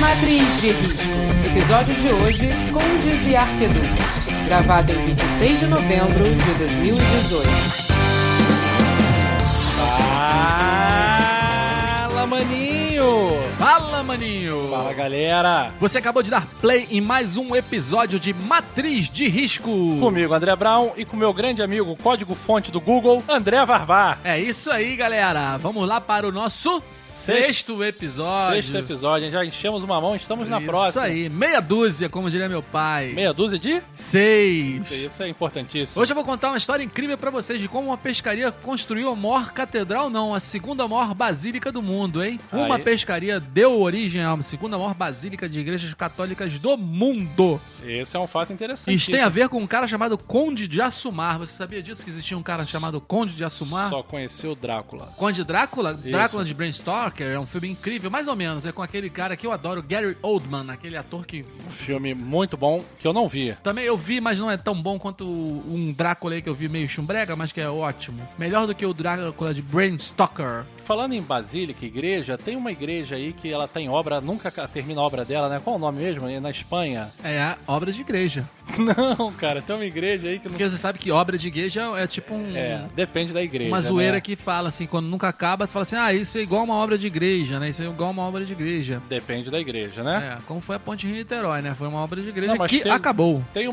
Matriz de Risco. Episódio de hoje, Condes e Arqueduques. Gravado em 26 de novembro de 2018. Fala, maninho! Fala, maninho! Fala, galera! Você acabou de dar play em mais um episódio de Matriz de Risco. Comigo, André Brown, e com meu grande amigo, código-fonte do Google, André Varvar. É isso aí, galera. Vamos lá para o nosso sexto episódio. Sexto episódio, já enchemos uma mão, estamos na próxima. Isso aí, meia dúzia, como diria meu pai. Meia dúzia de? 6. Isso é importantíssimo. Hoje eu vou contar uma história incrível pra vocês de como uma pescaria construiu a maior catedral, não, a segunda maior basílica do mundo, hein? Uma pescaria deu origem à segunda maior basílica de igrejas católicas do mundo. Esse é um fato interessante. Isso tem a ver com um cara chamado Conde de Assumar. Você sabia disso, que existia um cara chamado Conde de Assumar? Só conheceu o Drácula. Conde Drácula? Isso. Drácula de Bram Stoker é um filme incrível, mais ou menos. É com aquele cara que eu adoro, Gary Oldman, aquele ator que... Um filme muito bom que eu não vi. Também eu vi, mas não é tão bom quanto um Drácula aí que eu vi meio chumbrega, mas que é ótimo. Melhor do que o Drácula de Bram Stoker. Falando em basílica, igreja, tem uma igreja aí que ela tá em obra, nunca termina a obra dela, né? Qual o nome mesmo? Na Espanha. É a obra de igreja. Não, cara, tem uma igreja aí que não... Porque você sabe que obra de igreja é tipo um... É, depende da igreja, uma zoeira, né? que fala assim, quando nunca acaba, você fala assim, isso é igual uma obra de igreja, né? Isso é igual uma obra de igreja. Depende da igreja, né? É, como foi a Ponte Rio-Niterói, né? Foi uma obra de igreja Não, que acabou. Tem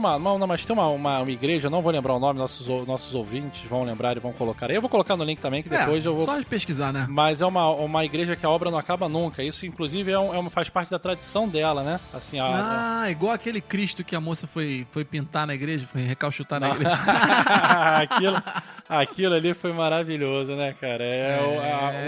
mas tem uma igreja, não vou lembrar o nome, nossos ouvintes vão lembrar e vão colocar aí. Eu vou colocar no link também, que depois eu vou... Só de pesquisar, né? Mas é uma igreja que a obra não acaba nunca. Isso, inclusive, faz parte da tradição dela, né? Assim, igual aquele Cristo que a moça foi pintar na igreja, foi recalchutar na igreja. Aquilo ali foi maravilhoso, né, cara?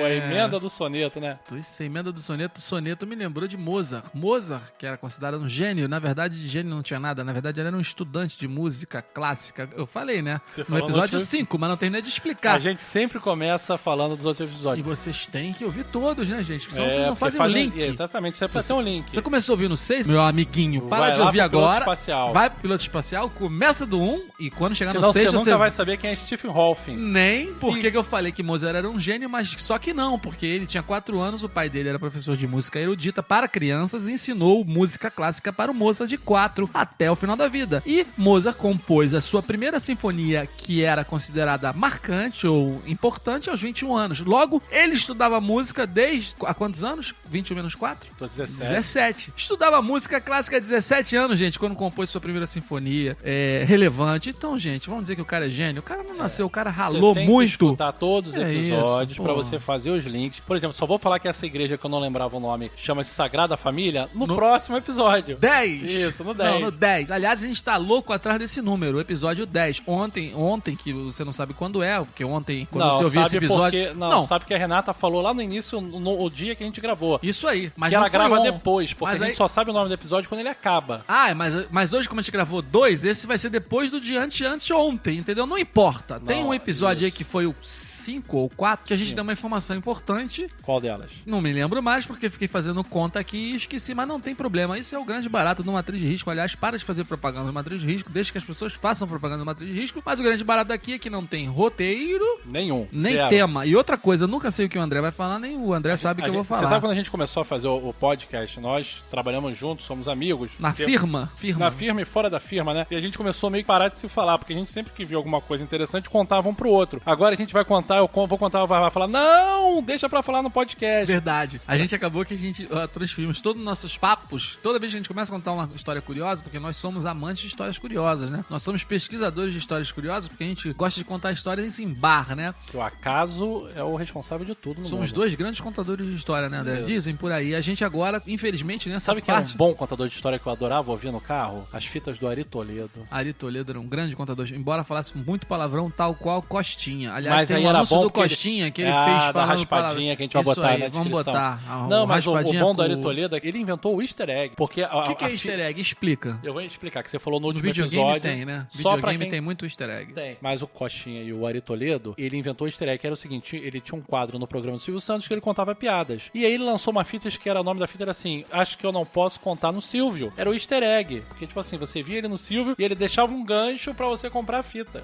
A emenda do soneto, né? Isso, a emenda do soneto me lembrou de Mozart. Mozart, que era considerado um gênio, na verdade, de gênio não tinha nada. Na verdade, ele era um estudante de música clássica. Eu falei, né? No episódio 5, mas não terminei de explicar. A gente sempre começa falando dos outros episódios. E vocês têm que ouvir todos, né, gente? Senão vocês não fazem o link. Exatamente, isso é pra ter um link. Você começou a ouvir no 6, meu amiguinho, para de ouvir agora. Vai pro piloto espacial, começa do 1 e quando chegar no 6 você nunca vai saber quem é Stephen Hawking. Nem porque que eu falei que Mozart era um gênio, mas só que não, porque ele tinha 4 anos, o pai dele era professor de música erudita para crianças e ensinou música clássica para o Mozart de 4 até o final da vida. E Mozart compôs a sua primeira sinfonia, que era considerada marcante ou importante, aos 21 anos. Logo, ele estudava música desde... Há quantos anos? 21 menos 4? Tô 17. 17. Estudava música clássica há 17 anos, gente, quando compôs sua primeira sinfonia. É relevante. Então, gente, vamos dizer que o cara é gênio. O cara não nasceu, o cara ralou muito. Que escutar todos os episódios pra você fazer os links. Por exemplo, só vou falar que essa igreja que eu não lembrava o nome chama-se Sagrada Família no próximo episódio. 10. Isso, no 10. Não, no 10. Aliás, a gente tá louco atrás desse número, o episódio 10. Ontem, que você não sabe quando é, porque ontem, quando você ouviu esse episódio... Não, sabe que a Renata falou lá no início, o dia que a gente gravou. Isso aí. Mas que ela grava depois, porque a gente só sabe o nome do episódio quando ele acaba. Mas hoje, como a gente gravou 2, esse vai ser depois do dia anteontem, entendeu? Não importa. Tem um episódio aí que foi o 5 ou 4, que a gente deu uma informação importante. Qual delas? Não me lembro mais, porque fiquei fazendo conta aqui e esqueci, mas não tem problema. Isso é o grande barato do Matriz de Risco. Aliás, para de fazer propaganda do Matriz de Risco, deixa que as pessoas façam propaganda do Matriz de Risco, mas o grande barato daqui é que não tem roteiro nenhum, nem zero. Tema. E outra coisa, eu nunca sei o que o André vai falar, nem o André sabe o que eu vou falar. Você sabe quando a gente começou a fazer o podcast, nós trabalhamos juntos, somos amigos. Na firma. Na firma e fora da firma, né? E a gente começou meio que parar de se falar, porque a gente sempre que viu alguma coisa interessante contava um pro outro. Agora a gente vai contar, eu vou contar, vai falar, não, deixa pra falar no podcast. Verdade. A gente acabou que a gente transferimos todos os nossos papos, toda vez que a gente começa a contar uma história curiosa, porque nós somos amantes de histórias curiosas, né? Nós somos pesquisadores de histórias curiosas, porque a gente gosta de contar histórias em bar, né? Que o acaso é o responsável de tudo no mundo. Somos 2 grandes contadores de história, né, André? Dizem por aí. A gente agora, infelizmente, nessa Sabe que é um bom contador de história que eu adorava ouvir no carro? As fitas do Ari Toledo. Ari Toledo era um grande contador, embora falasse muito palavrão, tal qual Costinha. Aliás, mas tem um anúncio do Costinha que ele fez falando raspadinha que a gente vai botar aí, na descrição. Vamos botar. Não, mas o bom do Ari Toledo, ele inventou o easter egg. Porque o que é easter egg? Explica. Eu vou explicar, que você falou no último videogame episódio. Tem, né? Só videogame tem muito easter egg. Tem. Mas o Costinha e o Ari Toledo, ele inventou o easter egg, que era o seguinte, ele tinha um quadro no programa do Silvio Santos que ele contava piadas. E aí ele lançou uma fita que era, o nome da fita era assim, acho que eu não posso contar no Silvio. Era o easter egg. Porque, tipo assim, você via ele no Silvio e ele deixava um gancho pra você comprar a fita.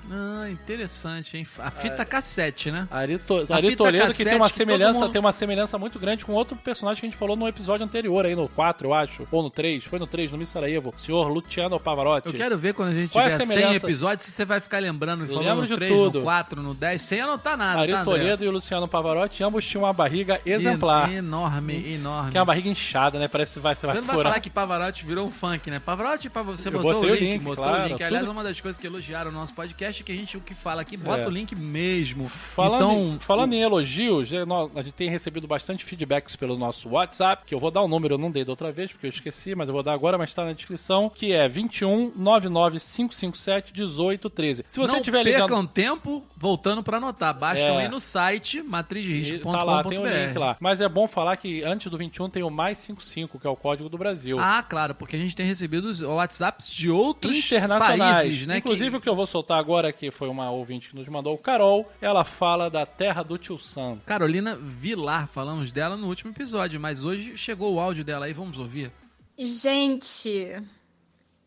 Interessante. interessante, hein? A fita cassete, né? Ari fita Toledo, que tem uma cassete que todo mundo- tem uma semelhança muito grande com outro personagem que a gente falou no episódio anterior, aí no 4, eu acho, ou no 3, foi no 3, no Miss Sarajevo, o senhor Luciano Pavarotti. Eu quero ver quando a gente Qual é a tiver 100 semelhança? episódios, se você vai ficar lembrando, Eu falando lembro no de 3, tudo. no 4, no 10, sem anotar nada, Ari tá, André? Toledo e o Luciano Pavarotti, ambos tinham uma barriga exemplar. Enorme. Que é uma barriga inchada, né? Parece que você Você vai não vai furar. falar que Pavarotti virou um funk, né? Pavarotti, você Eu botou botei o o link, link, botou claro, o link. Aliás, tudo- uma das coisas que elogiaram o nosso podcast é que a gente, o que fala aqui, bota o link mesmo. Falando em elogios, a gente tem recebido bastante feedbacks pelo nosso WhatsApp, que eu vou dar o número, eu não dei da outra vez, porque eu esqueci, mas eu vou dar agora, mas tá na descrição, que é 21 99 557 18 13. Se você não estiver ligando... percam tempo voltando pra anotar. Basta É. ir no site Tá matrizderisco.com.br. lá, tem o link lá. Mas é bom falar que antes do 21 tem o mais 55, que é o código do Brasil. Ah, claro, porque a gente tem recebido os WhatsApps de outros Internacionais. países, né? Inclusive o que eu vou soltar agora, que foi uma ouvinte que nos mandou, o Carol, ela fala da terra do Tio Sam. Carolina Vilar, falamos dela no último episódio, mas hoje chegou o áudio dela aí, vamos ouvir. Gente,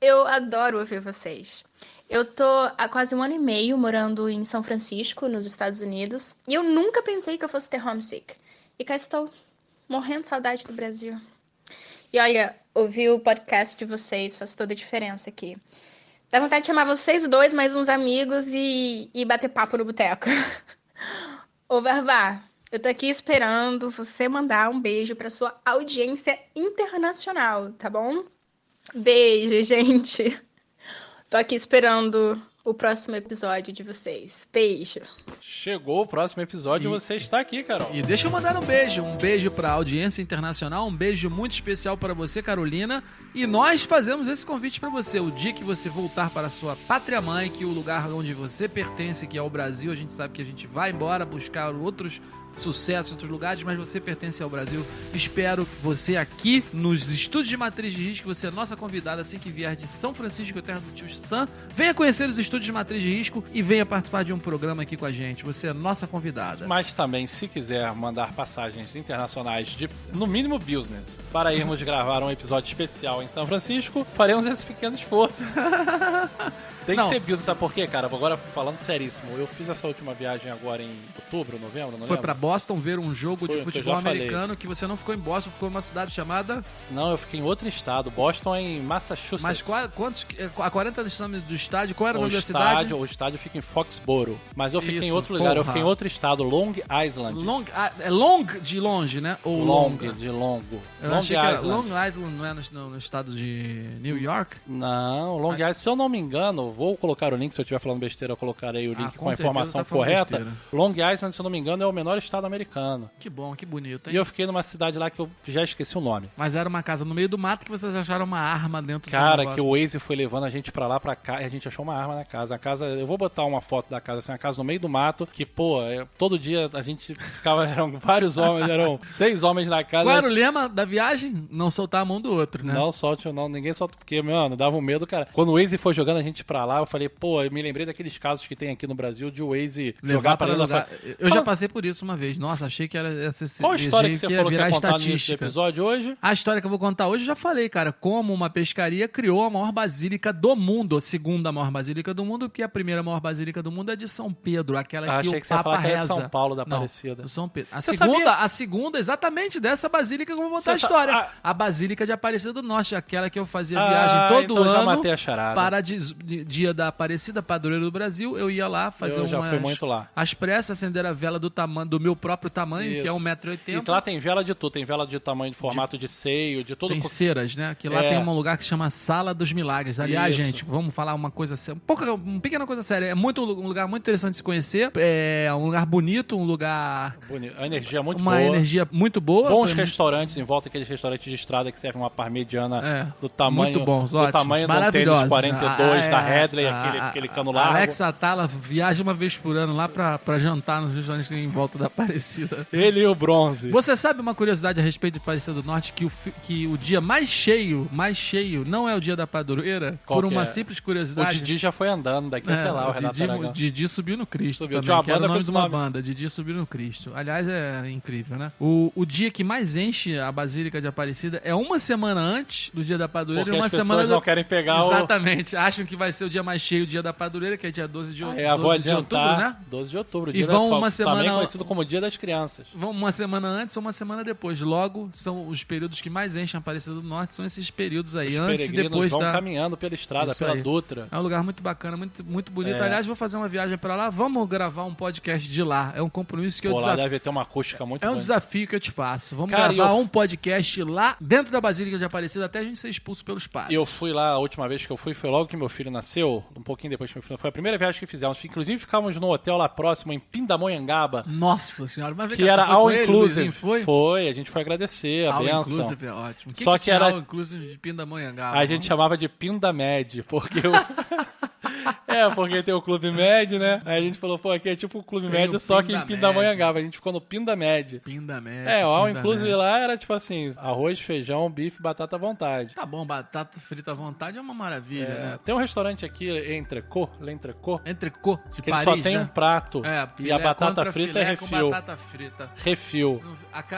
eu adoro ouvir vocês. Eu tô há quase 1 ano e meio morando em São Francisco, nos Estados Unidos, e eu nunca pensei que eu fosse ter homesick. E cá estou, morrendo de saudade do Brasil. E olha, ouvir o podcast de vocês faz toda a diferença aqui. Dá vontade de chamar vocês dois, mais uns amigos, e bater papo no boteco. Ô, Varvá, eu tô aqui esperando você mandar um beijo pra sua audiência internacional, tá bom? Beijo, gente. Tô aqui esperando o próximo episódio de vocês. Beijo. Chegou o próximo episódio e você está aqui, Carol. E deixa eu mandar um beijo pra audiência internacional, um beijo muito especial para você, Carolina, e nós fazemos esse convite para você, o dia que você voltar para a sua pátria mãe, que é o lugar onde você pertence, que é o Brasil, a gente sabe que a gente vai embora buscar outros sucesso em outros lugares, mas você pertence ao Brasil. Espero você aqui nos estúdios de Matriz de Risco. Você é nossa convidada assim que vier de São Francisco, terra do Tio Sam. Venha conhecer os estúdios de Matriz de Risco e venha participar de um programa aqui com a gente. Você é nossa convidada. Mas também, se quiser mandar passagens internacionais de, no mínimo, business, para irmos gravar um episódio especial em São Francisco, faremos esse pequeno esforço. Tem que ser business, sabe por quê, cara? Agora, falando seríssimo, eu fiz essa última viagem agora em outubro, novembro, não Foi lembro? pra Boston ver um jogo Foi, de que eu futebol já falei. americano que você não ficou em Boston, ficou em uma cidade chamada... Não, eu fiquei em outro estado. Boston é em Massachusetts. Mas quantos... A 40 distâncias do estádio, qual era o nome da cidade? O estádio fica em Foxborough. Mas eu fiquei em Isso, outro lugar. Eu porra. fiquei em outro estado, Long Island. É long de longe, né? Ou Long, de longo. Eu Long achei que era Island. Long Island não é no estado de New York? Não, Long Island, se eu não me engano, vou colocar o link, se eu estiver falando besteira, eu colocarei o link com com a certeza informação tá falando correta. besteira. Long Island, se eu não me engano, é o menor estado americano. Que bom, que bonito, hein? E eu fiquei numa cidade lá que eu já esqueci o nome. Mas era uma casa no meio do mato que vocês acharam uma arma dentro do Cara, negócio. que o Waze foi levando a gente pra lá, pra cá, e a gente achou uma arma na casa. A casa, eu vou botar uma foto da casa, assim, uma casa no meio do mato, que, pô, todo dia a gente ficava, eram vários homens, eram 6 homens na casa. Qual era o lema da viagem? Não soltar a mão do outro, né? Não solte, não, ninguém solta, porque, mano, dava um medo, cara. Quando o Waze foi jogando a gente pra lá, eu falei, pô, eu me lembrei daqueles casos que tem aqui no Brasil de o Waze jogar pra dentro lugar. da... Eu já passei por isso uma vez. Nossa, achei que era essa Qual a história que você falou que virar ia contar nesse estatística. episódio hoje? A história que eu vou contar hoje, eu já falei, cara, como uma pescaria criou a maior basílica do mundo, a segunda maior basílica do mundo, porque a primeira maior basílica do mundo é de São Pedro, aquela que Achei o que você ia Papa falar que era de reza. São Paulo da Não, Aparecida. do São Pedro. Você sabia? A segunda, exatamente dessa basílica que eu vou contar a Você história. A Basílica de Aparecida do Norte, aquela que eu fazia Ah, viagem todo então já ano matei a charada. para dia da Aparecida, padroeiro do Brasil, eu ia lá fazer Eu já fui muito lá. às pressas, acender a vela do meu próprio tamanho, que é Isso. 1,80m. E lá tem vela de tudo, tem vela de tamanho, de formato de seio, de todo... Tem ceras, né? Que lá É. tem um lugar que se chama Sala dos Milagres. Aliás, Isso. gente, vamos falar uma coisa séria. Uma pequena coisa séria. É um lugar muito interessante de se conhecer. É um lugar bonito, um lugar... Bonito. A energia é muito uma boa. energia muito boa. Bons Foi restaurantes em volta, aqueles restaurantes de estrada que servem uma parmegiana É, do tamanho... muito bons, do ótimos, tamanho do tênis maravilhosos. 42 da É, Headley, aquele cano largo. Alex Atala viaja uma vez por ano lá pra jantar nos restaurantes que tem em volta da Aparecida. Ele e o bronze. Você sabe uma curiosidade a respeito de Aparecida do Norte? Que o dia mais cheio, não é o dia da padroeira? Qual por que uma é? simples O curiosidade. Didi já foi andando daqui até lá, o Renato Aragão. Didi subiu no Cristo Subiu. também, Tinha uma que era o banda com nome esse de uma nome. banda. Didi subiu no Cristo. Aliás, é incrível, né? O dia que mais enche a Basílica de Aparecida é uma semana antes do dia da padroeira Porque e uma as pessoas semana... não querem pegar Exatamente. Acham que vai ser dia mais cheio, o dia da padroeira, que é dia 12 de outubro, vou adiantar, né? 12 de outubro. E vão uma semana... Também conhecido como Dia das Crianças. Vão uma semana antes ou uma semana depois. Logo, são os períodos que mais enchem a Aparecida do Norte, são esses períodos aí, Os antes e depois vão caminhando pela estrada, Isso pela aí. Dutra. É um lugar muito bacana, muito bonito. Aliás, vou fazer uma viagem pra lá. Vamos gravar um podcast de lá. É um compromisso que eu Lá deve ter uma acústica muito boa. É um desafio que eu te faço. Vamos Cara, gravar um podcast lá dentro da Basílica de Aparecida até a gente ser expulso pelos padres. Eu fui lá, a última vez que eu fui, foi logo que meu filho nasceu, um pouquinho depois que meu filho foi a primeira viagem que fizemos. Inclusive, ficávamos no hotel lá próximo, em Pindamonhangaba. Nossa senhora, mas que era all inclusive. Foi? A gente foi agradecer a All benção. inclusive é ótimo. Só que era all inclusive de Pindamonhangaba. A gente chamava de Pindamed, porque porque tem o Clube Med, né? Aí a gente falou, pô, aqui é tipo o Clube Med, só que em Pindamonhangaba. A gente ficou no Pindamed. Pindamed. O all inclusive lá era tipo assim, arroz, feijão, bife, batata à vontade. Tá bom, batata frita à vontade é uma maravilha, né? Tem um restaurante aqui, L'Entrecot, Entrecô de que Paris, ele só tem né? um prato. E a batata frita é com refil. batata frita. Refil.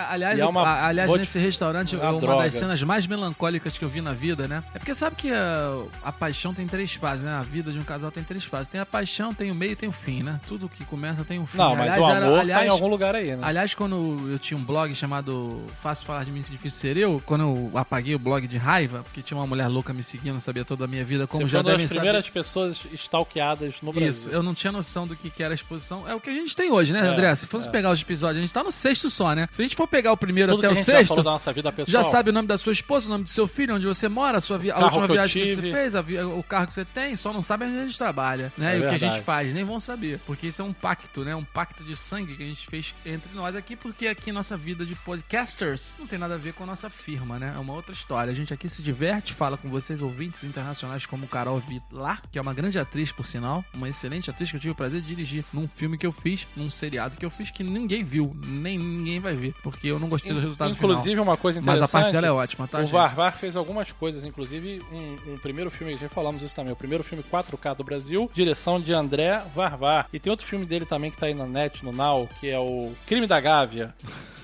Aliás, E é nesse restaurante, uma uma droga. das cenas mais melancólicas que eu vi na vida, né? É porque sabe que a paixão tem 3 fases, né? A vida de um casal tem 3 fases. Tem a paixão, tem o meio e tem o fim, né? Tudo que começa tem um fim. Não, mas o amor tá em algum lugar aí, né? Aliás, quando eu tinha um blog chamado Fácil Falar de Mim, Se Difícil Ser Eu, quando eu apaguei o blog de raiva, porque tinha uma mulher louca me seguindo, sabia toda a minha vida, como Você já foi uma devem das saber. primeiras pessoas stalkeadas no Brasil. Isso, eu não tinha noção do que era a exposição. É o que a gente tem hoje, né, André? Se fosse pegar os episódios, a gente tá no 6º só, né? Se a gente for pegar o primeiro Tudo até que o a gente já 6º, falou da nossa vida pessoal. já sabe o nome da sua esposa, o nome do seu filho, onde você mora, a última que eu viagem que tive. você fez, o carro que você tem, só não sabe onde a gente trabalha, né? É e o que a verdade. gente faz, nem vão saber. Porque isso é um pacto, né? Um pacto de sangue que a gente fez entre nós aqui, porque aqui nossa vida de podcasters não tem nada a ver com a nossa firma, né? É uma outra história. A gente aqui se diverte, fala com vocês, ouvintes internacionais como Carol Vilar, que é uma grande atriz, por sinal, uma excelente atriz que eu tive o prazer de dirigir num filme que eu fiz, num seriado que eu fiz, que ninguém viu, nem ninguém vai ver, porque eu não gostei do resultado final. Inclusive, uma coisa interessante... Mas a parte dela é ótima, tá, O gente? Varvar fez algumas coisas, inclusive um primeiro filme, já falamos isso também, o primeiro filme 4K do Brasil, direção de André Varvar. E tem outro filme dele também que tá aí na net, no Now, que é o Crime da Gávea.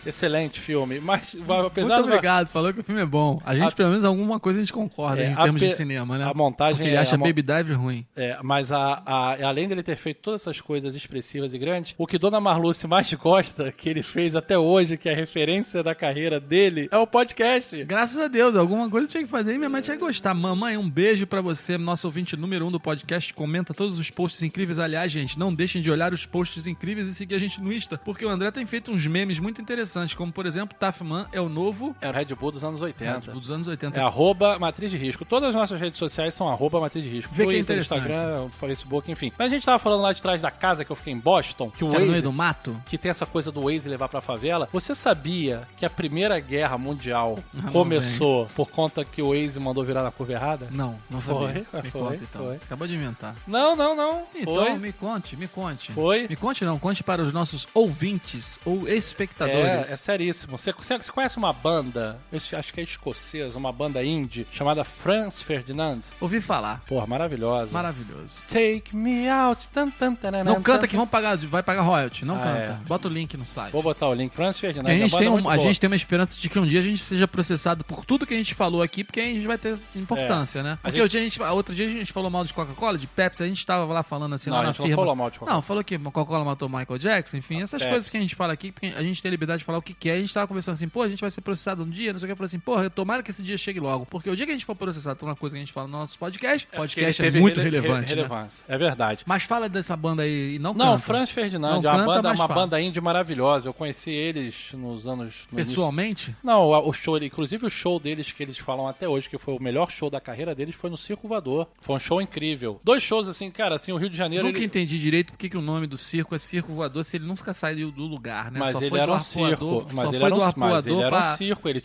Excelente filme, mas apesar Muito obrigado, falou que o filme é bom. A gente, pelo menos, alguma coisa a gente concorda em termos de cinema, né? A montagem porque ele acha Baby Driver ruim. Mas além dele ter feito todas essas coisas expressivas e grandes, o que Dona Marluce mais gosta, que ele fez até hoje, que é a referência da carreira dele, é o podcast. Graças a Deus, alguma coisa tinha que fazer e minha mãe tinha que gostar. Mamãe, um beijo pra você, nosso ouvinte número 1 do podcast, comenta todos os posts incríveis. Aliás, gente, não deixem de olhar os posts incríveis e seguir a gente no Insta, porque o André tem feito uns memes muito interessantes, como por exemplo, Tafman é o novo... É o Red Bull dos anos 80. Red Bull dos anos 80. É @Matriz de Risco. Todas as nossas redes sociais são @Matriz de Risco. Vê que é Twitter, interessante. Instagram, Facebook, enfim. Mas a gente tava falando lá de trás da casa que eu fiquei em Boston, que o Tá no meio Waze, do mato? que tem essa coisa do Waze levar pra favela. Você sabia que a Primeira Guerra Mundial Não começou por conta que o Waze mandou virar na curva errada? Não sabia. Foi, Me foi, conta, então. foi. Você acabou de inventar. Não. Então, Foi. me conte. Foi. Me conte não, conte para os nossos ouvintes ou espectadores. É seríssimo. Você conhece uma banda, eu acho que é escocesa, uma banda indie, chamada Franz Ferdinand? Ouvi falar. Porra, maravilhosa. Maravilhoso. Take me out. Não canta que vai pagar royalty. Não canta. É. Bota o link no site. Vou botar o link. Franz Ferdinand. Que a gente, tem, muito a boa. gente tem uma esperança de que um dia a gente seja processado por tudo que a gente falou aqui, porque a gente vai ter importância, né? Porque outro dia a gente falou mal de Coca-Cola, de Pepsi, a gente tava lá falando assim, Não, lá a na gente firma. não falou mal de Coca-Cola. Não, falou que a Coca-Cola matou Michael Jackson, enfim, essas Pepsi. coisas que a gente fala aqui, porque a gente tem liberdade de falar o que quer. A gente tava conversando assim, pô, a gente vai ser processado um dia, não sei o que. Eu falei assim, porra, tomara que esse dia chegue logo. Porque o dia que a gente for processado por uma coisa que a gente fala no nosso podcast, podcast é muito relevante, né? Relevância. É verdade. Mas fala dessa banda aí e não canta. Não, Franz Ferdinand, Não canta, mas uma fala. banda indie maravilhosa. Eu conheci eles nos anos... no Pessoalmente? início. Não, o show, inclusive o show deles que eles falam até hoje, que foi o melhor show da carreira deles, foi no Circo Voador. Foi um show incrível. 2 shows assim, cara, assim, o Rio de Janeiro... Nunca entendi direito porque que o nome do circo é Circo Voador se ele nunca saiu do lugar, né? Mas Só ele foi era do um circo. arpoador, Mas só ele foi era do um arpoador circo. Ele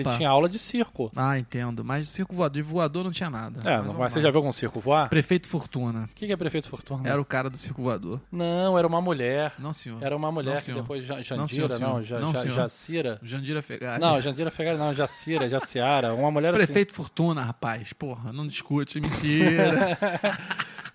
pra tinha aula de circo. Ah, entendo. Mas Circo Voador, de voador não tinha nada. Mas você já viu algum circo voar? Prefeito Fortuna. O que é Prefeito Fortuna? Era o cara do Circo Voador. Não, era uma mulher. Não, senhor. Era uma mulher Não, que senhor. depois Não, senhor, senhor. Jacira. Jandira Fegari. Não, Jandira Fegari não, Jaciara. Uma mulher Prefeito Fortuna, rapaz. Porra, não discute, mentira.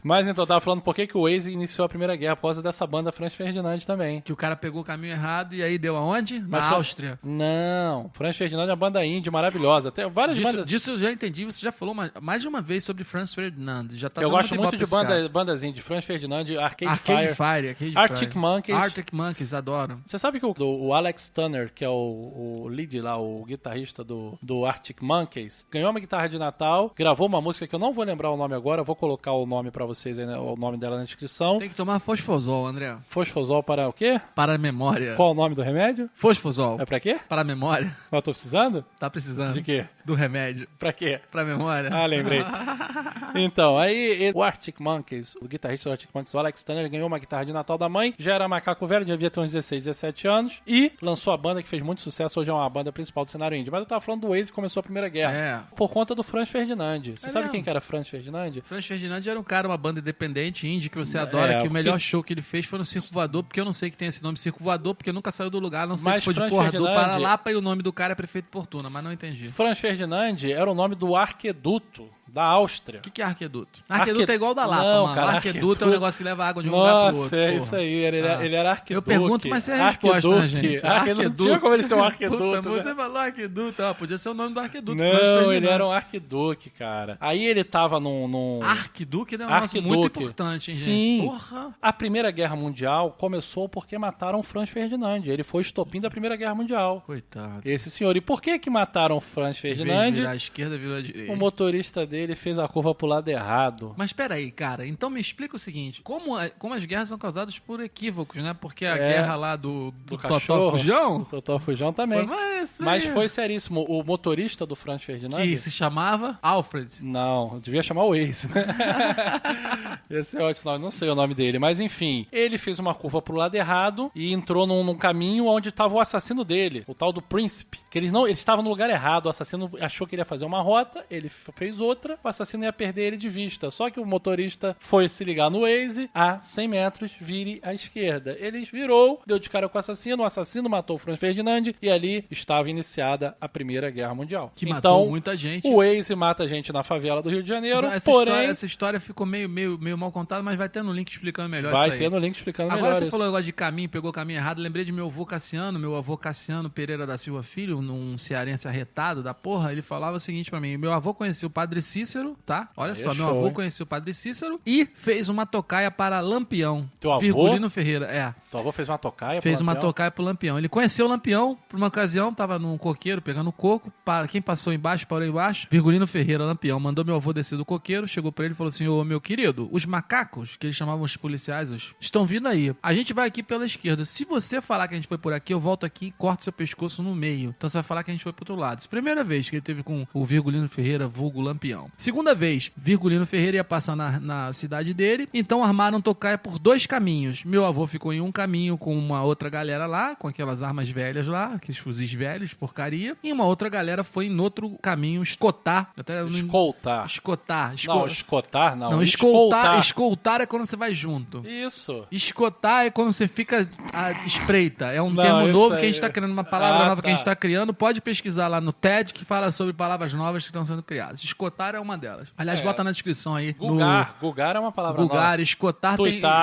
Mas então, eu tava falando por que o Waze iniciou a Primeira Guerra por causa dessa banda Franz Ferdinand também. Que o cara pegou o caminho errado e aí deu aonde? Na Mas Áustria. Não, Franz Ferdinand é uma banda indie maravilhosa. Até várias bandas... Disso eu já entendi. Você já falou mais de uma vez sobre Franz Ferdinand. Já tá Eu dando gosto muito ibope de esse cara. bandas indie. Franz Ferdinand, Arcade Arcade Fire, Fire. Arctic Monkeys. Arctic Monkeys, adoro. Você sabe que o Alex Turner, que é o lead lá, o guitarrista do Arctic Monkeys, ganhou uma guitarra de Natal, gravou uma música que eu não vou lembrar o nome agora, eu vou colocar o nome pra vocês aí, né, o nome dela na descrição. Tem que tomar fosfosol, André. Fosfosol para o quê? Para a memória. Qual o nome do remédio? Fosfosol. É pra quê? Para a memória. Eu tô precisando? Tá precisando. De quê? Do remédio. Pra quê? Pra memória. Ah, lembrei. Então, aí o Arctic Monkeys, o guitarrista do Arctic Monkeys, o Alex Turner, ganhou uma guitarra de Natal da mãe, já era macaco velho, devia ter uns 16, 17 anos, e lançou a banda que fez muito sucesso, hoje é uma banda principal do cenário indie. Mas eu tava falando do Waze que começou a Primeira Guerra. É. Por conta do Franz Ferdinand. Você sabe mesmo? quem que era Franz Ferdinand? Franz Ferdinand era um cara, uma banda independente, indie, que você adora, que o melhor show que ele fez foi no Circo Voador, porque eu não sei que tem esse nome Circo Voador, porque nunca saiu do lugar, não sei Mas que foi de Franz Porra do Ferdinand- Paralapa e o nome do cara é Prefeito Fortuna, mas não entendi. Franz Ferdinand era o nome do arqueduto da Áustria. O que é arqueduto? Arqueduto é igual o da Lapa, Não, mano. cara, arqueduto é um negócio que leva água de um lugar pro Nossa, outro. é porra. isso aí. Ele era arqueduto. Eu pergunto, mas você é a resposta, né, gente? Não tinha como ele ser um arqueduto. Puta, né? você falou arqueduto, podia ser o nome do arqueduto. Não, ele era um arquiduque, cara. Aí ele tava num... Arquiduque é um negócio muito Arquiduque. importante, hein, Sim. gente? Porra. A Primeira Guerra Mundial começou porque mataram Franz Ferdinand. Ele foi estopim da Primeira Guerra Mundial. Coitado. Esse senhor. E por que Mataram Franz Em vez de Ferdinand? virar à esquerda, virou à direita. O motorista dele fez a curva pro lado errado. Mas peraí, cara, então me explica o seguinte, como as guerras são causadas por equívocos, né? Porque a É. guerra lá do Totó cachorro. Fujão... O Totó Fujão também. Mas foi seríssimo. O motorista do Franz Ferdinand... Que se chamava Alfred. Não, devia chamar o Waze, né? Esse é ótimo nome, não sei o nome dele. Mas enfim, ele fez uma curva pro lado errado e entrou num caminho onde estava o assassino dele, o tal do Príncipe. Que ele estava no lugar errado, o assassino achou que ele ia fazer uma rota, ele fez outra, o assassino ia perder ele de vista. Só que o motorista foi se ligar no Waze, a 100 metros, vire à esquerda. Ele virou, deu de cara com o assassino matou o Franz Ferdinand e ali estava iniciada a Primeira Guerra Mundial. Que então, matou muita gente. O Waze mata gente na favela do Rio de Janeiro, Essa história ficou meio mal contada, mas vai ter no link explicando melhor isso vai aí. ter no link explicando Agora melhor você isso. falou negócio de caminho, pegou o caminho errado. Lembrei de meu avô Cassiano Pereira da Silva Filho, num cearense arretado da porra. Ele falava o seguinte pra mim: meu avô conheceu o Padre Cícero, tá? Olha Aí só, é meu show, avô hein? conheceu o Padre Cícero e fez uma tocaia para Lampião. Teu avô? Virgulino Ferreira, é. Teu avô fez uma tocaia? Fez pro uma Lampião? tocaia pro Lampião. Ele conheceu o Lampião por uma ocasião, tava num coqueiro pegando coco. Quem passou embaixo, parou embaixo. Virgulino Ferreira, Lampião, mandou meu avô descer do coqueiro, chegou pra ele e falou assim: ô meu querido, os macacos, que eles chamavam os policiais, estão vindo aí. A gente vai aqui pela esquerda. Se você falar que a gente foi por aqui, eu volto aqui e corto seu pescoço no meio. Então você vai falar que a gente foi pro outro lado. Essa primeira vez que ele teve com o Virgulino Ferreira, vulgo Lampião. Segunda vez, Virgulino Ferreira ia passar na cidade dele, então armaram tocaia por dois caminhos. Meu avô ficou em um caminho com uma outra galera lá, com aquelas armas velhas lá, aqueles fuzis velhos, porcaria. E uma outra galera foi em outro caminho escotar. Escoltar. Escotar. Não, escotar não. Não, escoltar é quando você vai junto. Isso. Escotar é quando você fica à espreita. É um Não, termo isso novo aí. que a gente está criando, uma palavra nova que a gente tá. está criando. Pode pesquisar lá no TED, que fala sobre palavras novas que estão sendo criadas. Escotar é uma delas. Aliás, bota na descrição aí. Gugar é uma palavra Gugar, nova.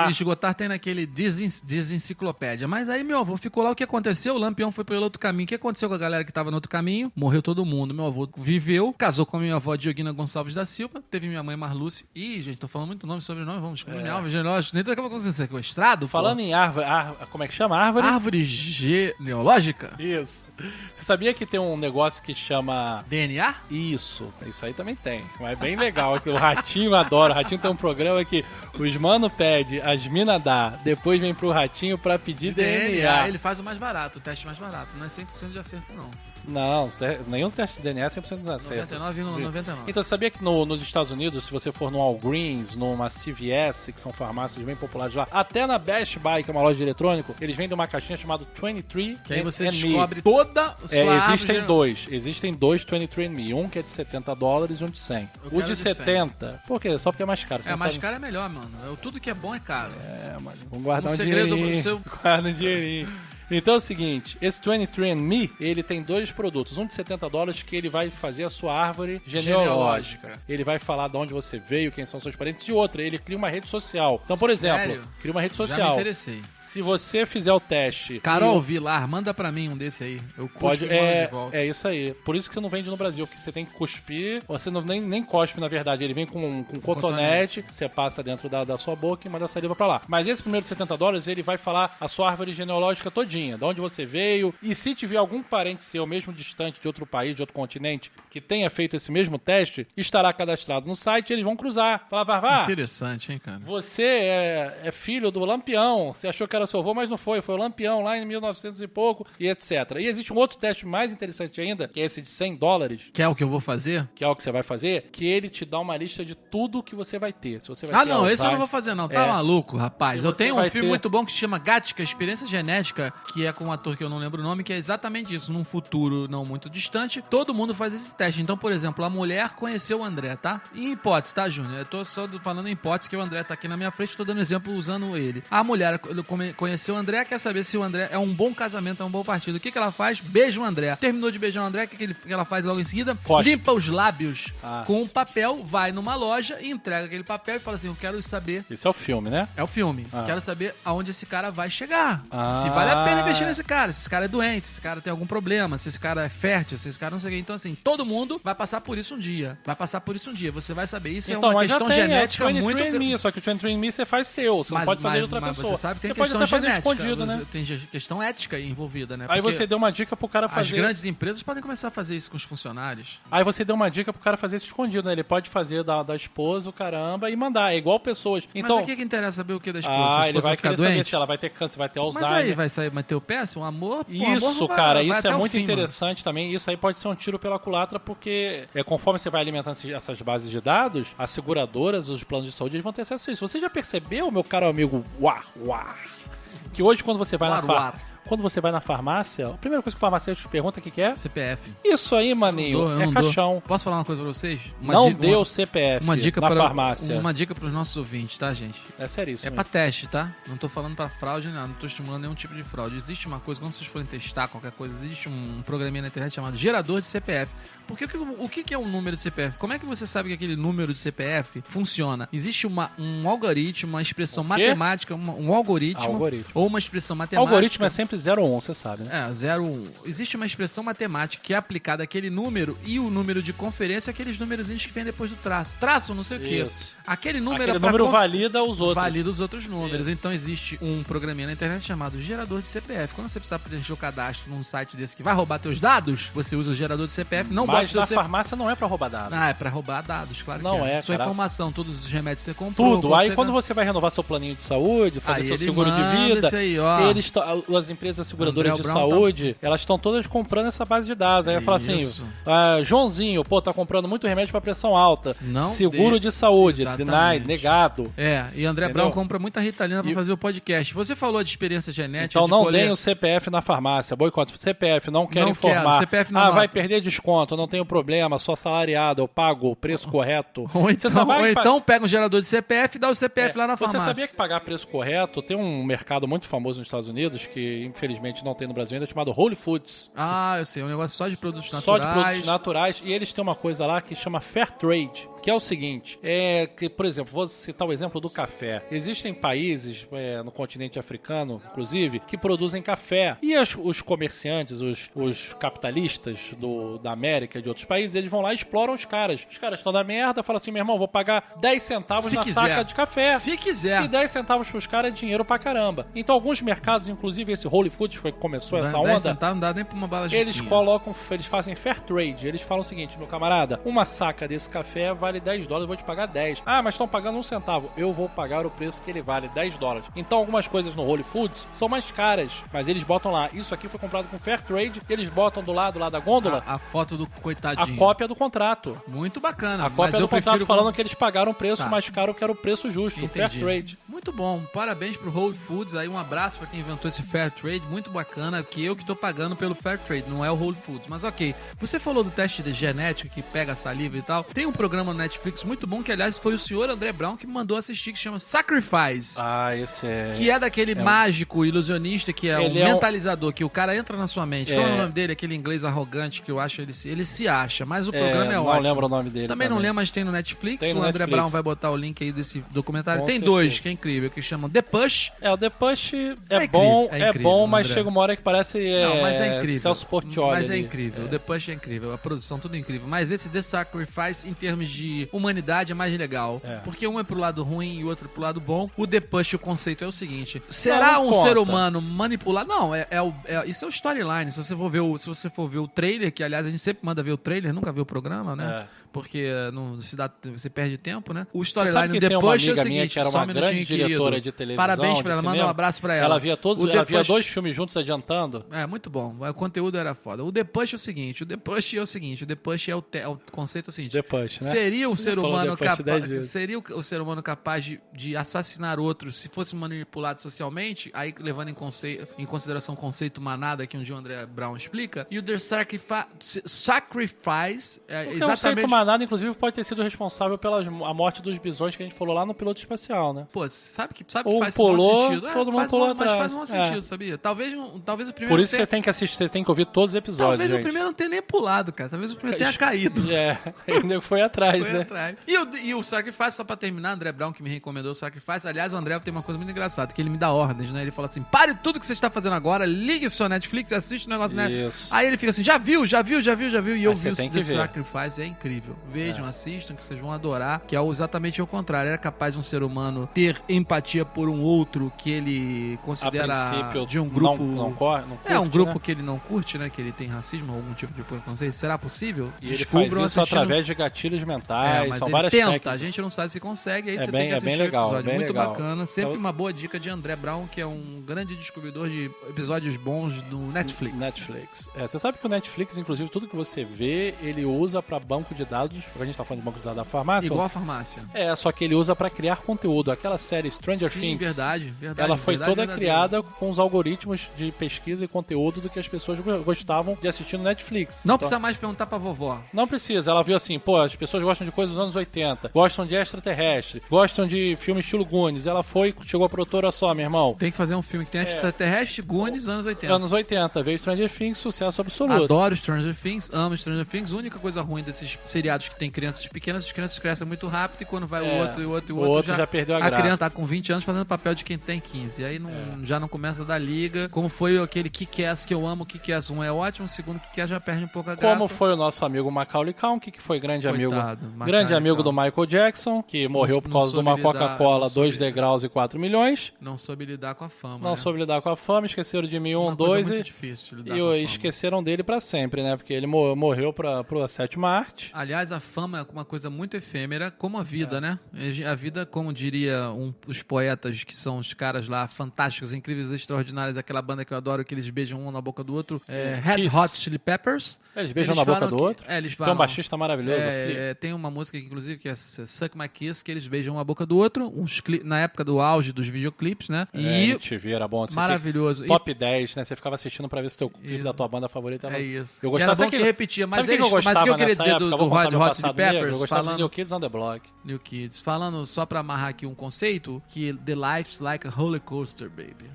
esgotar tem naquele desenciclopédia. Mas aí meu avô ficou lá, o que aconteceu? O Lampião foi pelo outro caminho. O que aconteceu com a galera que estava no outro caminho? Morreu todo mundo. Meu avô viveu, casou com a minha avó Diogina Gonçalves da Silva, teve minha mãe Marluce. Ih, gente, tô falando muito nome, sobrenome, vamos descobrir minha árvore genealógica. Nem daqui a pouco você sequestrado. Falando em árvore, como é que chama árvore? Árvore genealógica? Isso. Você sabia que tem um negócio que chama... DNA? Isso aí também tem. Mas é bem legal. O Ratinho adora. O Ratinho tem um programa que os mano pede, as mina dá. Depois vem pro Ratinho pra pedir DNA. Ele faz o mais barato, o teste mais barato. Não é 100% de acerto, não. Não, nenhum teste de DNA é 100% de acerto. 99,99. Então, você sabia que nos Estados Unidos, se você for no Walgreens, numa CVS, que são farmácias bem populares lá, até na Best Buy, que é uma loja de eletrônico, eles vendem uma caixinha chamada 23 Que aí você and descobre toda a sua existem árvore Existem dois 23andMe. Um que é de $70 e um de 100. Eu O quero de de 100. 70... Por quê? Só porque é mais caro. Você É, não mais sabe... caro é melhor, mano. Tudo que é bom é caro. É, mas vamos guardar Um um segredo dinheirinho. seu- Guarda um dinheirinho. Então é o seguinte, esse 23andMe, ele tem 2 produtos. Um de $70 que ele vai fazer a sua árvore genealógica. Ele vai falar de onde você veio, quem são seus parentes. E outra, ele cria uma rede social. Então, por exemplo, cria uma rede social. Já me interessei. Se você fizer o teste... Carol Vilar, manda pra mim um desse aí. Eu cuspo e mando de volta. É isso aí. Por isso que você não vende no Brasil, porque você tem que cuspir. Você não, nem cospe, na verdade. Ele vem com cotonete, você passa dentro da sua boca e manda a saliva pra lá. Mas esse primeiro de $70, ele vai falar a sua árvore genealógica todinha, de onde você veio. E se tiver algum parente seu, mesmo distante de outro país, de outro continente, que tenha feito esse mesmo teste, estará cadastrado no site e eles vão cruzar. Falar, Varvá, interessante, hein, cara? você é filho do Lampião. Você achou que era seu avô, mas não foi. Foi o Lampião lá em 1900 e pouco, e etc. E existe um outro teste mais interessante ainda, que é esse de $100. Que é o que eu vou fazer? Que é o que você vai fazer, que ele te dá uma lista de tudo que você vai ter. Se você vai ter não, Alzheimer, esse eu não vou fazer não. Tá maluco, rapaz. Eu tenho um filme muito bom que se chama Gattaca, Experiência Genética, que é com um ator que eu não lembro o nome, que é exatamente isso. Num futuro não muito distante, todo mundo faz esse teste. Então, por exemplo, a mulher conheceu o André, tá? Em hipótese, tá, Júnior? Eu tô só falando em hipótese que o André tá aqui na minha frente, tô dando exemplo usando ele. A mulher conheceu o André, quer saber se o André é um bom casamento, é um bom partido. O que ela faz? Beija o André. Terminou de beijar o André, o que ela faz logo em seguida? Costa. Limpa os lábios com um papel, vai numa loja e entrega aquele papel e fala assim, eu quero saber... Esse é o filme, né? É o filme. Quero saber aonde esse cara vai chegar. Se vale a pena investir nesse cara, se esse cara é doente, se esse cara tem algum problema, se esse cara é fértil, se esse cara não sei o que. Então, assim, todo mundo vai passar por isso um dia. Você vai saber. Isso então, é uma questão genética muito... Só que o 23andMe você faz seu, você não pode fazer de outra pessoa. Você sabe que tem pode questão até fazer genética, escondido, né? Tem questão ética envolvida, né? Aí você deu uma dica pro cara fazer... As grandes empresas podem começar a fazer isso com os funcionários. Aí você deu uma dica pro cara fazer isso escondido, né? Ele pode fazer da esposa, o caramba, e mandar. É igual pessoas. Então, mas o que interessa saber o que da esposa? Se a ele vai ficar querer doente? saber se ela vai ter câncer, vai ter Alzheimer. Mas aí vai ter o péssimo, um amor... Isso, cara, isso é muito interessante também. Isso aí pode ser um tiro pela culatra, porque conforme você vai alimentando essas bases de dados, as seguradoras, os planos de saúde, eles vão ter acesso a isso. Você já percebeu, meu caro amigo, que hoje quando você vai quando você vai na farmácia, a primeira coisa que o farmacêutico pergunta o que é? CPF. Isso aí, maninho, eu não caixão. Posso falar uma coisa pra vocês? Não dê o CPF na farmácia. Uma dica pros nossos ouvintes, tá, gente? É seríssimo. É pra teste, tá? Não tô falando pra fraude, não tô estimulando nenhum tipo de fraude. Existe uma coisa, quando vocês forem testar qualquer coisa, existe um programinha na internet chamado gerador de CPF. Porque o que é um número de CPF? Como é que você sabe que aquele número de CPF funciona? Existe um algoritmo, uma expressão matemática, um algoritmo ou uma expressão matemática. Algoritmo é sempre 0 ou 1, você sabe, né? 0 ou 1. Existe uma expressão matemática que é aplicada àquele número e o número de conferência, aqueles númerozinhos que vem depois do traço. Traço, não sei o quê. Aquele número valida os outros. Valida os outros números. Isso. Então existe um programinha na internet chamado gerador de CPF. Quando você precisar preencher o cadastro num site desse que vai roubar teus dados, você usa o gerador de CPF. Mas na farmácia não é pra roubar dados. É pra roubar dados, claro que não é. Sua informação, todos os remédios que você comprou. Tudo. Aí quando você vai renovar seu planinho de saúde, fazer seu seguro de vida, as empresas seguradoras de saúde, elas estão todas comprando essa base de dados. Aí vai falar assim, Joãozinho, tá comprando muito remédio pra pressão alta. Seguro de saúde, denied, negado. E André Brown compra muita Ritalina pra fazer o podcast. Você falou de experiência genética. Então não deem o CPF na farmácia, boicote. CPF, não quero informar. CPF não vai perder desconto, não tenho problema, sou assalariado, eu pago o preço correto. Ou então pega um gerador de CPF e dá o CPF lá na farmácia. Você sabia que pagar preço correto, tem um mercado muito famoso nos Estados Unidos, que infelizmente não tem no Brasil ainda, chamado Whole Foods. Eu sei, um negócio só de produtos naturais. Só de produtos naturais, e eles têm uma coisa lá que chama Fair Trade, que é o seguinte, que, por exemplo, vou citar o exemplo do café. Existem países, no continente africano, inclusive, que produzem café. E os comerciantes, os capitalistas da América e de outros países, eles vão lá e exploram os caras. Os caras estão da merda, falam assim, meu irmão, vou pagar 10 centavos na saca de café. Se quiser. E 10 centavos pros caras é dinheiro pra caramba. Então, alguns mercados, inclusive esse Whole Foods, foi que começou essa onda. 10 centavos não dá nem pra uma bala de eles fazem fair trade. Eles falam o seguinte, meu camarada, uma saca desse café vale $10, eu vou te pagar 10. Mas estão pagando 1 centavo. Eu vou pagar o preço que ele vale, $10. Então, algumas coisas no Whole Foods são mais caras, mas eles botam lá, isso aqui foi comprado com fair trade, e eles botam do lado lá da gôndola a foto do coitadinho. A cópia do contrato. Muito bacana. A cópia do contrato falando que eles pagaram o preço mais caro, que era o preço justo, fair trade. Muito muito bom. Parabéns pro Whole Foods. Aí um abraço pra quem inventou esse Fair Trade. Muito bacana, que eu que tô pagando pelo Fair Trade, não é o Whole Foods. Mas ok, você falou do teste de genética que pega a saliva e tal. Tem um programa no Netflix muito bom, que aliás foi o senhor André Brown que me mandou assistir, que chama Sacrifice. Esse é... Que é daquele mágico, ilusionista, que é um mentalizador, que o cara entra na sua mente. Qual é o nome dele? Aquele inglês arrogante que eu acho, ele se acha, mas o programa é ótimo. Não lembro o nome dele. Também não lembro, mas tem no Netflix. Tem no o André Netflix. Brown vai botar o link aí desse documentário. Com Tem certeza. 2, que é incrível, que chamam The Push. O The Push é incrível, bom, mas André. chega uma hora que parece Não, mas é incrível. Celso Portiolli. Mas é ali. incrível. O The Push é incrível. A produção, tudo incrível. Mas esse The Sacrifice, em termos de humanidade, é mais legal. Porque um é pro lado ruim e o outro é pro lado bom. O The Push, o conceito é o seguinte. Será Não um conta. ser humano manipulado? Não, isso é o storyline. Se você for ver o trailer, que aliás a gente sempre manda ver o trailer, nunca vê o programa, né? Porque não se dá, você perde tempo, né? O storyline do The tem uma Push é o amiga minha seguinte, que era só uma um minutinho, grande diretora querido. de televisão. Parabéns pra de ela, manda cinema. um abraço pra ela. Ela via O The ela via Push- 2 filmes juntos adiantando. É, muito bom. O conteúdo era foda. O The Push é o seguinte, o The Push é o conceito é o seguinte. The Push, né? Seria o ser falou humano The Push 10 vezes. seria o ser humano capaz de assassinar outros se fosse manipulado socialmente, aí levando em consideração o conceito manada que um dia o André Brown explica, e o The Sacrifice é Porque o conceito exatamente... manada, inclusive, pode ter sido responsável pela a morte dos bisões que a gente falou lá no piloto espacial, né? Pô, sabe que Ou faz pulou, um sentido. todo mundo faz pulou mas atrás. faz um sentido, sabia? Talvez o primeiro Por isso tenha- você tem que assistir, você tem que ouvir todos os episódios, Talvez gente. o primeiro não tenha nem pulado, cara. Talvez o primeiro tenha caído. Ele foi atrás, Foi né? atrás. E o Sacrifice, só pra terminar, André Brown que me recomendou o Sacrifice. Aliás, o André tem uma coisa muito engraçada, que ele me dá ordens, né? Ele fala assim, pare tudo que você está fazendo agora, ligue sua Netflix e assiste o negócio, né? Isso. Aí ele fica assim, já viu. E eu você vi tem o que The ver. Sacrifice, é incrível. Vejam, assistam, que vocês vão adorar. Que é exatamente o contrário. Era capaz de um ser humano ter empatia por um outro que ele considera A princípio, de um grupo... não curte, um grupo né? que ele não curte, né? Que ele tem racismo, algum tipo de preconceito. Será possível? E ele faz isso assistindo- através de gatilhos mentais, mas são ele várias tenta, técnicas. a gente não sabe se consegue, aí É você bem- tem que é assistir bem legal, o episódio. bem Muito legal. bacana, sempre Então- uma boa dica de André Brown, que é um grande descobridor de episódios bons do Netflix. Você sabe que o Netflix, inclusive, tudo que você vê, ele usa pra banco de dados, porque a gente tá falando de banco de dados da farmácia. Igual a farmácia. Só que ele usa pra criar conteúdo. Aquela série Stranger Sim, Things, verdade. ela foi verdade toda verdadeira. criada com os algoritmos de pesquisa e conteúdo do que as pessoas gostavam de assistir no Netflix. Não Então, precisa mais perguntar pra vovó. Não precisa. Ela viu assim, pô, as pessoas gostam de coisas dos anos 80, gostam de extraterrestre, gostam de filme estilo Goonies. Ela chegou a produtora só, meu irmão. Tem que fazer um filme que tem extraterrestre, Goonies, anos 80. Anos 80, veio Stranger Things, sucesso absoluto. Adoro Stranger Things, amo Stranger Things. A única coisa ruim desses seriados que tem crianças pequenas, as crianças crescem muito rápido e quando vai o outro já perdeu a a graça. criança tá com 20 anos fazendo papel de quem tem 15. E aí já não começa a dar liga. Como foi aquele Kick-Ass que eu amo, Kick-Ass 1 é ótimo, o segundo Kick-Ass já perde um pouco a graça. Como foi o nosso amigo Macaulay Culkin, que foi grande Coitado, grande Macaulay amigo do Culkin. Michael Jackson, que morreu por não causa de uma soube lidar, Coca-Cola, não 2 soube- degraus e 4 milhões. Não soube lidar com a fama, Não né? soube lidar com a fama, esqueceram de mim Uma coisa 2 muito e difícil lidar e com a fama. esqueceram dele pra sempre, né? Porque ele morreu pra sétima arte. Aliás, a fama é uma coisa muito efêmera, como a vida, né? A vida, como diria os poetas, que são os caras lá fantásticos, incríveis, extraordinários, aquela banda que eu adoro, que eles beijam um na boca do outro, Red Kiss. Hot Chili Peppers. Eles beijam na boca falam do que- outro. eles Tem falam, um baixista maravilhoso, o Flea. tem uma música, inclusive, que é Suck My Kiss, que eles beijam uma boca do outro, na época do auge dos videoclipes, né? E MTV era bom. Você maravilhoso. tem Top 10, né? Você ficava assistindo pra ver se teu clipe Isso. da tua banda favorita era... É isso. Eu E gostava, era bom sabe que repetia, mas sabe o que eu mas o gostava que eu queria nessa dizer época? do Eu vou contar Red meu Hot passado Chili negro. Peppers, Eu gostava de falando... New Kids on the Block. New Kids. Falando, só pra amarrar aqui um conceito, que The Life's Like a Roller Coaster, baby.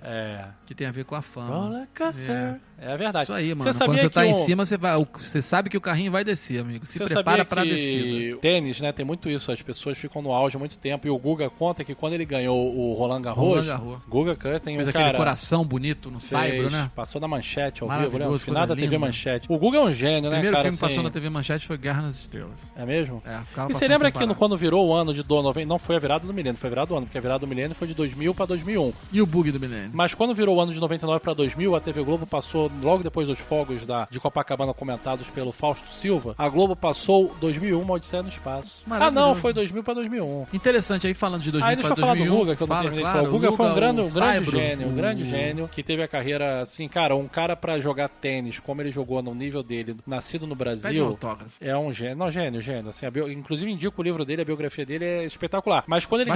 Que tem a ver com a fama. Roller coaster. É verdade. Isso aí, mano. Você sabia Quando você tá que em cima, você sabe que o carrinho vai descer, amigo. Se Você prepara sabia pra que descida. tênis, né, tem muito isso. As pessoas ficam no auge há muito tempo. E o Guga conta que quando ele ganhou o Roland Garros, Guga tem Fez um aquele cara... coração bonito no Saibro, né? Passou na Manchete ao vivo, né? Maravilhoso, Final da coisa TV linda. Manchete. O Guga é um gênio, O né, primeiro cara? filme que passou assim... na TV Manchete foi Guerra nas Estrelas. É mesmo? Ficava E você passando lembra sem que parar. quando virou o ano de 90, não foi a virada do milênio, foi a virada do ano, porque a virada do milênio foi de 2000 pra 2001. E o bug do milênio? Mas quando virou o ano de 99 pra 2000, a TV Globo passou logo depois dos fogos de Copacabana comentados pelo Fausto Silva, a Globo passou 2001, Uma Odisseia no Espaço. Ah, não, foi 2000 pra 2001. Interessante, aí falando de 2000 deixa pra eu falar 2001. do Guga, que eu não terminei de falar. O Guga foi um grande gênio, que teve a carreira, assim, cara, um cara pra jogar tênis, como ele jogou no nível dele, nascido no Brasil, é um gênio. Não, gênio. Assim, inclusive indico o livro dele, a biografia dele é espetacular. Mas quando ele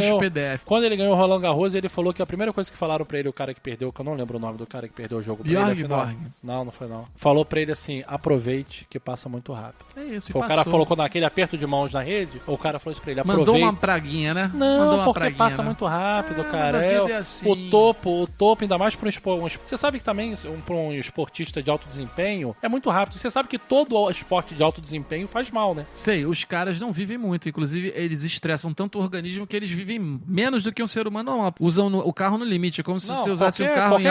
ganhou o Roland Garros, ele falou que a primeira coisa que falaram pra ele, o cara que perdeu, que eu não lembro o nome do cara que perdeu o jogo pra ele, afinal, não foi não. Falou pra ele assim, aproveite que passa muito rápido. É isso, o cara falou quando naquele aperto de mãos na rede, o cara falou isso pra ele, aproveite. Mandou uma praguinha, né? Não, porque passa muito rápido, cara. Assim. O topo, ainda mais pra um esporte. Você sabe que também, pra um esportista de alto desempenho, é muito rápido. Você sabe que todo esporte de alto desempenho faz mal, né? Sei, os caras não vivem muito. Inclusive, eles estressam tanto o organismo que eles vivem menos do que um ser humano normal. Usam o carro no limite. É como se você usasse um carro em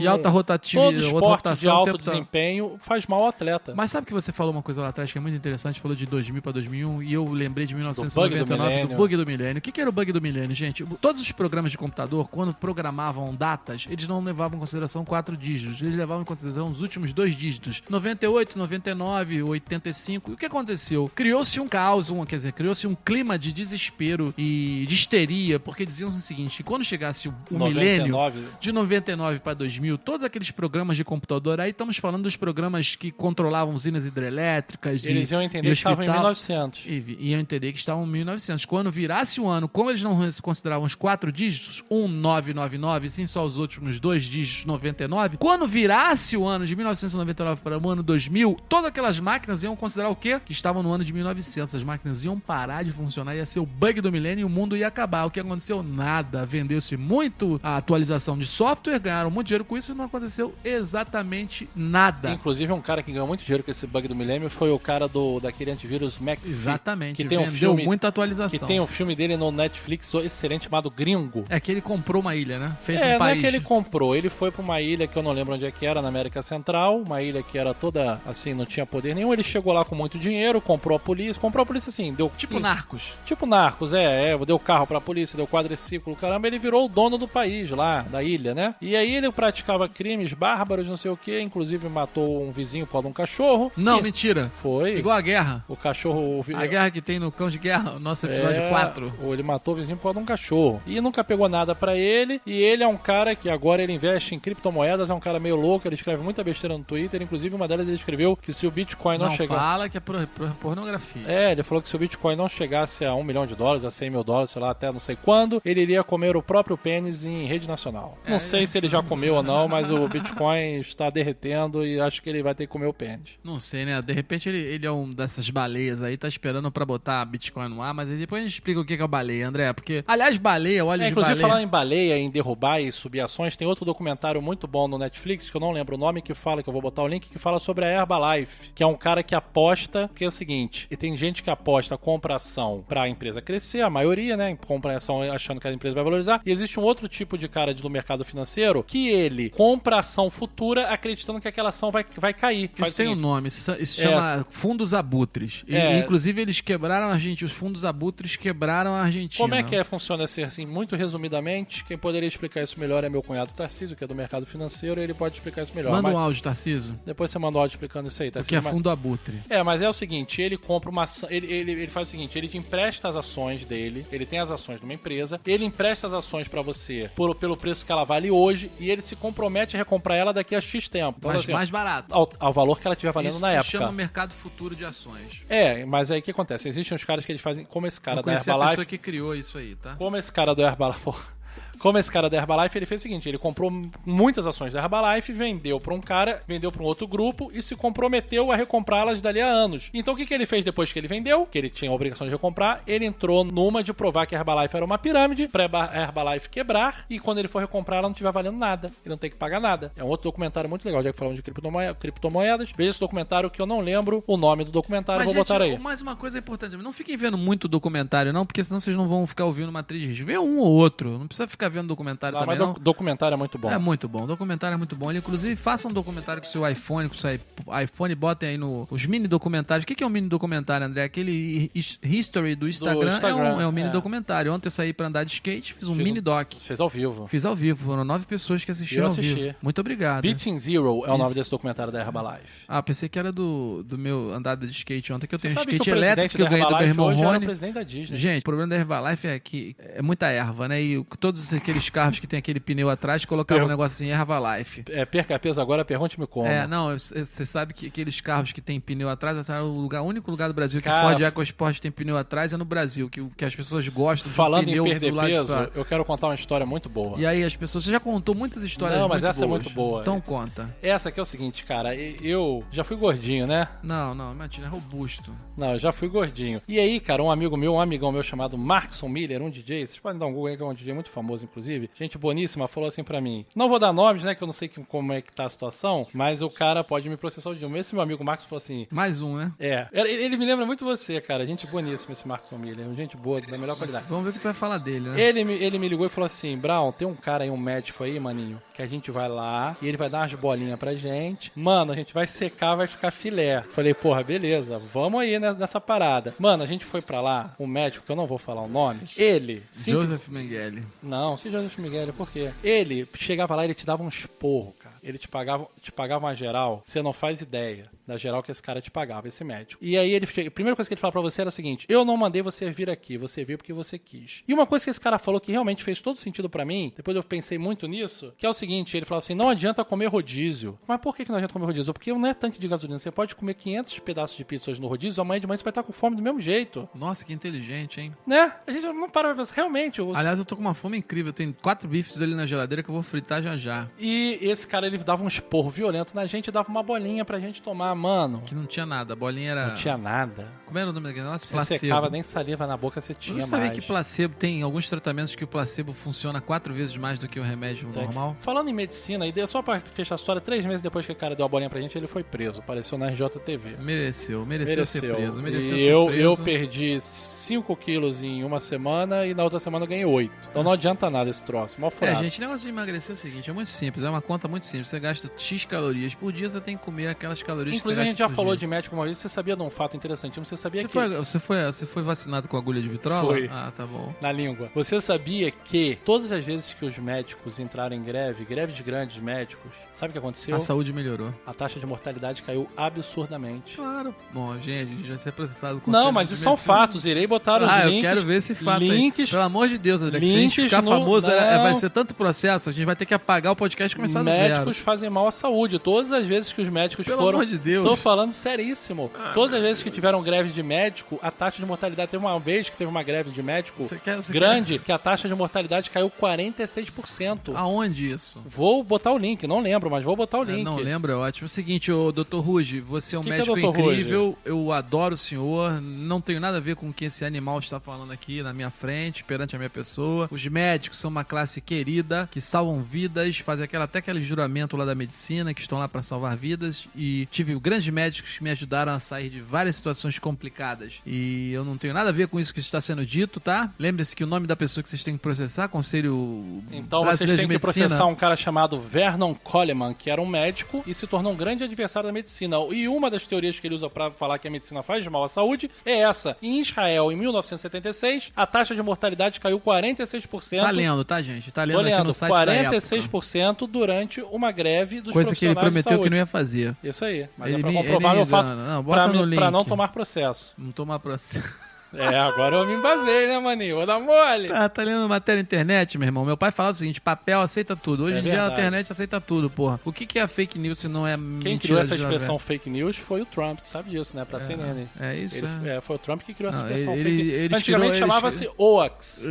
alta rotativa. Todo esporte de alto desempenho faz mal ao atleta. Mas sabe que você falou uma coisa lá atrás que é muito interessante? Falou de 2000 pra 2001 e eu lembrei de 1999 do bug do milênio. O que era o bug do milênio, gente? Todos os programas de computador, quando programavam datas, eles não levavam em consideração 4 dígitos. Eles levavam em consideração os últimos 2 dígitos. 98, 99, 85. E o que aconteceu? Criou-se um caos, criou-se um clima de desespero e de histeria, porque diziam o seguinte, quando chegasse o milênio, de 99 para 2000, todos aqueles programas de computador, aí estamos falando dos programas que controlavam usinas hidrelétricas. Eles iam entender que estavam em 1900. Iam entender que estavam em 1900. Quando virasse o ano, como eles não consideravam os 4 dígitos, 1999, sim, só os últimos 2 dígitos, 99, quando virasse o ano de 1999 para o ano 2000, todas aquelas máquinas iam considerar o quê? Que estavam no ano de 1900. As máquinas iam parar de funcionar, ia ser o bug do milênio e o mundo ia acabar. O que aconteceu? Nada. Vendeu-se muito a atualização de software, ganharam muito dinheiro com isso e não aconteceu exatamente nada. Inclusive, um cara que ganhou muito dinheiro com esse bug do milênio foi o cara daquele antivírus McAfee. Exatamente. Que tem um filme, muita atualização. Que tem um filme dele no Netflix excelente chamado Gringo. É que ele comprou uma ilha, né? Fez um país. Não é que ele comprou. Ele foi pra uma ilha que eu não lembro onde é que era, na América Central. Uma ilha que era toda, assim, não tinha poder nenhum. Ele chegou lá com muito dinheiro, comprou a polícia assim, deu... Tipo Narcos. Tipo Narcos, deu carro pra polícia, deu quadriciclo, caramba, ele virou o dono do país lá, da ilha, né? E aí ele praticava crimes bárbaros, não sei o que, inclusive matou um vizinho por causa de um cachorro. Não, mentira. Foi. Igual a guerra. O cachorro... A guerra que tem no Cão de Guerra, nosso episódio 4. Ele matou o vizinho por causa de um cachorro. E nunca pegou nada pra ele, e ele é um cara que agora ele investe em criptomoedas, é um cara meio louco, ele escreve muita besteira no Twitter, inclusive uma delas ele escreveu que se o Bitcoin não chegar... fala que é pornografia. Ele falou que se o Bitcoin não chegasse a $1 milhão, a $100 mil, sei lá, até não sei quando, ele iria comer o próprio pênis em rede nacional. Não sei se ele já comeu ou não, mas o Bitcoin está derretendo e acho que ele vai ter que comer o pênis. Não sei, né? De repente ele é um dessas baleias aí, tá esperando pra botar Bitcoin no ar, mas depois a gente explica o que é baleia, André, porque, aliás, baleia, óleo de inclusive baleia... falar em baleia, em derrubar e subir ações, tem outro documentário muito bom no Netflix, que eu não lembro o nome, que eu vou botar o link, que fala sobre a Herbalife, que é um cara que aposta, que é o seguinte, e tem gente que aposta, compra ação pra empresa crescer, a maioria, né, compra ação achando que a empresa vai valorizar, e existe um outro tipo de cara do mercado financeiro, que ele compra ação futura acreditando que aquela ação vai cair. Isso tem um nome, isso se chama fundos abutres. Inclusive eles quebraram a Argentina, os fundos abutres quebraram a Argentina. Como é que funciona assim, muito resumidamente, quem poderia explicar isso melhor é meu cunhado Tarcísio, que é do mercado financeiro, ele pode explicar isso melhor. Manda um áudio, Tarcísio. Depois você manda um áudio explicando isso aí, Porque Tarcísio. é fundo abutre. Mas é o seguinte, ele compra uma ação, ele faz o seguinte, ele te empresta as ações dele, ele tem as ações de uma empresa, ele empresta as ações pra você pelo preço que ela vale hoje e ele se compromete a recomprar ela daqui a X tempo. Então, mas assim, mais barato. Ao valor que ela estiver valendo na época. Isso se chama mercado futuro de ações. Mas aí o que acontece? Existem uns caras que eles fazem, como esse cara da Herbalife... a pessoa que criou isso aí, tá? Como esse cara do Herbalife... Como esse cara da Herbalife, ele fez o seguinte, ele comprou muitas ações da Herbalife, vendeu para um cara, vendeu para um outro grupo e se comprometeu a recomprá-las dali a anos. Então o que ele fez depois que ele vendeu, que ele tinha a obrigação de recomprar, ele entrou numa de provar que a Herbalife era uma pirâmide, pra a Herbalife quebrar, e quando ele for recomprar ela não estiver valendo nada, ele não tem que pagar nada. É um outro documentário muito legal, já que falamos de criptomoedas. Veja esse documentário que eu não lembro o nome do documentário, mas, vou botar aí. Mais uma coisa importante, não fiquem vendo muito documentário não, porque senão vocês não vão ficar ouvindo uma atriz de risco. Vê um ou outro, não precisa ficar ficar vendo documentário Não, também, mas não. documentário é muito bom. É muito bom. O documentário é muito bom. Ele, inclusive, faça um documentário com o seu iPhone, com o seu iPhone, botem aí os mini documentários. O que é um mini documentário, André? Aquele history do Instagram, é um mini documentário. Ontem eu saí pra andar de skate, fiz um mini doc. Fez ao vivo. Fiz ao vivo. Foram 9 pessoas que assistiram Eu ao vivo. assisti. Muito obrigado. Beating Zero é o nome Isso. desse documentário da Herbalife. Ah, pensei que era do meu andada de skate ontem, que eu tenho um Sabe skate que o elétrico presidente que eu da ganhei do meu Herbalife irmão hoje era o Rony. presidente da Disney. Gente, o problema da Herbalife é que é muita erva, né? E todos aqueles carros que tem aquele pneu atrás colocavam um negócio assim, Herbalife. Perca peso agora, pergunte-me como. Não, você sabe que aqueles carros que tem pneu atrás, esse é o único lugar do Brasil que Cara, Ford EcoSport tem pneu atrás é no Brasil, que as pessoas gostam Falando de em pneu perder do lado de peso, fora. eu quero contar uma história muito boa. E aí as pessoas... Você já contou muitas histórias Não, mas muito essa boas. é muito boa. Então conta. Essa aqui é o seguinte, cara. Eu já fui gordinho, né? Não, imagina, é robusto. Não, eu já fui gordinho. E aí, cara, um amigão meu chamado Markson Miller, um DJ, vocês podem dar um Google aí, que é um DJ muito famoso, inclusive. Gente boníssima, falou assim pra mim. Não vou dar nomes, né, que eu não sei como é que tá a situação, mas o cara pode me processar o dia. Esse meu amigo Marcos falou assim... Mais um, né? Ele me lembra muito você, cara. Gente boníssima esse Markson Miller. Gente boa, da melhor qualidade. Vamos ver o que tu vai falar dele, né? Ele me ligou e falou assim, Brown, tem um cara aí, um médico aí, maninho, que a gente vai lá e ele vai dar umas bolinhas pra gente. Mano, a gente vai secar, vai ficar filé. Falei, porra, beleza, vamos aí nessa parada. Mano, a gente foi pra lá, um médico, que eu não vou falar o nome, ele... Joseph Mengele. Não, que Joseph Mengele, por quê? Ele chegava lá e ele te dava um esporro, cara. Ele te pagava uma geral, você não faz ideia da geral que esse cara te pagava, esse médico. E aí a primeira coisa que ele falava pra você era o seguinte, eu não mandei você vir aqui, você veio porque você quis. E uma coisa que esse cara falou que realmente fez todo sentido pra mim, depois eu pensei muito nisso, que é o seguinte, ele falou assim, não adianta comer rodízio. Mas por que não adianta comer rodízio? Porque não é tanque de gasolina, você pode comer 500 pedaços de pizza hoje no rodízio, amanhã de manhã você vai estar com fome do mesmo jeito. Nossa, que inteligente, hein? Né? A gente não para pra pensar, realmente... Aliás, eu tô com uma fome incrível, eu tenho 4 bifes ali na geladeira que eu vou fritar já. E esse cara, ele dava um esporro violento na gente, dava uma bolinha pra gente tomar, mano. Que não tinha nada, a bolinha era... Não tinha nada. Como era o nome daquele? Nossa, Você placebo. secava, nem saliva na boca você tinha mais. Você sabia que placebo, tem alguns tratamentos que o placebo funciona 4 vezes mais do que o remédio normal? Falando em medicina, só pra fechar a história, 3 meses depois que o cara deu a bolinha pra gente, ele foi preso. Apareceu na RJTV. Mereceu ser preso. Eu perdi 5 quilos em uma semana e na outra semana eu ganhei 8. Então não adianta nada esse troço. Mó furado. Gente, o negócio de emagrecer é o seguinte, é muito simples, é uma conta muito simples. Você gasta X calorias por dia, você tem que comer aquelas calorias Inclusive, que você a gente já por falou dia. de médico uma vez, você sabia de um fato interessantíssimo? Você sabia Você foi vacinado com agulha de vitrola? Foi. Ah, tá bom. Na língua. Você sabia que todas as vezes que os médicos entraram em greves grandes médicos, sabe o que aconteceu? A saúde melhorou. A taxa de mortalidade caiu absurdamente. Claro. Bom, gente, a gente vai ser processado com Não, mas isso são fatos. Irei botar os links. Eu quero ver esse fato links, aí. Pelo amor de Deus, André, se a gente links ficar famoso, vai Não. ser tanto processo, a gente vai ter que apagar o podcast e começar do zero. Médicos fazem mal à saúde. Todas as vezes que os médicos Pelo foram... amor de Deus. Tô falando seríssimo. Todas as vezes que tiveram greve de médico, a taxa de mortalidade... Teve uma vez que teve uma greve de médico grande, que a taxa de mortalidade caiu 46%. Aonde isso? Vou botar o link. Não lembro, mas vou botar o link. Não lembro, é ótimo. É o seguinte, ô Dr. Ruge, você é um Que médico é Dr. incrível, Ruge? eu adoro o senhor, não tenho nada a ver com o que esse animal está falando aqui na minha frente, perante a minha pessoa. Os médicos são uma classe querida, que salvam vidas, fazem até aquele juramento lá da medicina, que estão lá para salvar vidas, e tive grandes médicos que me ajudaram a sair de várias situações complicadas. E eu não tenho nada a ver com isso que está sendo dito, tá? Lembre-se que o nome da pessoa que vocês têm que processar, Conselho Então Brasileiro vocês têm de que Medicina. processar um cara chamado Vernon Coleman, que era um médico e se tornou um grande adversário da medicina. E uma das teorias que ele usa para falar que a medicina faz mal à saúde é essa. Em Israel, em 1976, a taxa de mortalidade caiu 46%. Tá lendo, tá, gente? Tá lendo Tô aqui lendo, no site da época. 46% durante uma greve dos Coisa que ele profissionais de prometeu saúde. que não ia fazer. Isso aí. Mas Ele é pra me- comprovar ele me meu fato engana. Não, bota no link. pra não tomar processo. Não tomar processo. Agora eu me embasei, né, maninho? Vou dar mole. Tá lendo matéria na internet, meu irmão. Meu pai falava o seguinte, papel aceita tudo. Hoje É em dia a verdade. internet aceita tudo, porra. O que é fake news se não é Quem mentira criou essa de expressão novela? fake news foi o Trump, tu sabe disso, né? Pra CNN. É isso, Foi o Trump que criou essa Não, expressão ele- fake ele news. Antigamente escreveu- chamava-se hoax.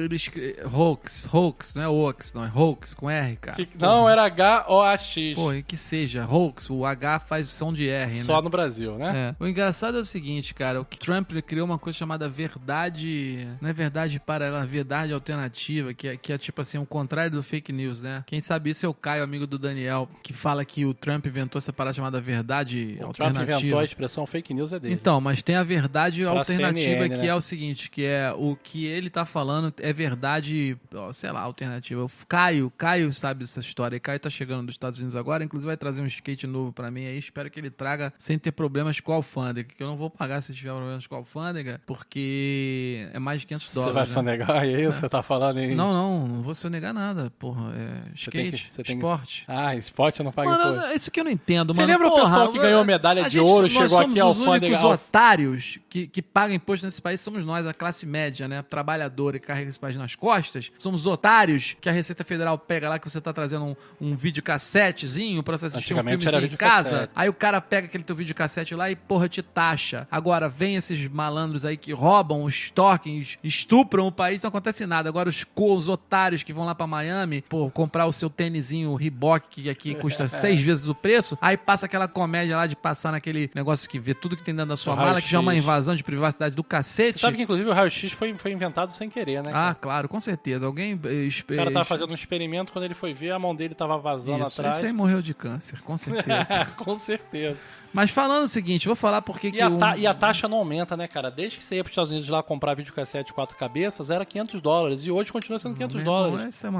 Hoax, não é hoax, não é hoax, com R, cara. Não, era H-O-A-X. Pô, e que seja, hoax, o H faz som de R, Só né? no Brasil, né? O engraçado é o seguinte, cara, o Trump ele criou uma coisa chamada verdade... Não é verdade paralela, é verdade alternativa, que é tipo assim, o contrário do fake news, né? Quem sabe isso é o Caio, amigo do Daniel, que fala que o Trump inventou essa parada chamada verdade O alternativa. Trump inventou a expressão fake news é dele. Então, mas tem a verdade Pra alternativa CNN, que né? é o seguinte, que é o que ele tá falando é verdade, ó, sei lá, alternativa. O Caio sabe dessa história. E Caio tá chegando dos Estados Unidos agora, inclusive vai trazer um skate novo pra mim aí. Espero que ele traga sem ter problemas com a alfândega, que eu não vou pagar se tiver problemas com a alfândega, porque é mais de $500. Você vai sonegar isso? Você tá falando em... Não vou sonegar nada, porra. É skate, esporte. Ah, esporte eu não pago Mano, imposto. isso que eu não entendo, Você mano. lembra o pessoal que ganhou medalha de ouro, chegou aqui ao Nós somos os únicos otários que pagam imposto nesse país, somos nós, a classe média, né? Trabalhadora e carrega esse país nas costas. Somos otários que a Receita Federal pega lá que você tá trazendo um videocassetezinho pra você assistir um Antigamente era filmezinho em casa. videocassete. Aí o cara pega aquele teu videocassete lá e, porra, te taxa. Agora, vem esses malandros aí que roubam, stalking, estupram o país, não acontece nada. Agora, os otários que vão lá pra Miami, pô, comprar o seu tênisinho Reebok, que aqui custa 6 vezes o preço, aí passa aquela comédia lá de passar naquele negócio que vê tudo que tem dentro da sua mala, que já é uma invasão de privacidade do cacete. Você sabe que, inclusive, o raio-x foi inventado sem querer, né? Cara? Ah, claro, com certeza. Alguém... O cara tava fazendo um experimento, quando ele foi ver, a mão dele tava vazando atrás. Esse aí morreu de câncer, com certeza. Com certeza. Mas falando o seguinte, vou falar porque que E a taxa não aumenta, né, cara? Desde que você ia pros Estados Unidos lá comprar videocassete de 4 cabeças, era $500. E hoje continua sendo $500. Isso é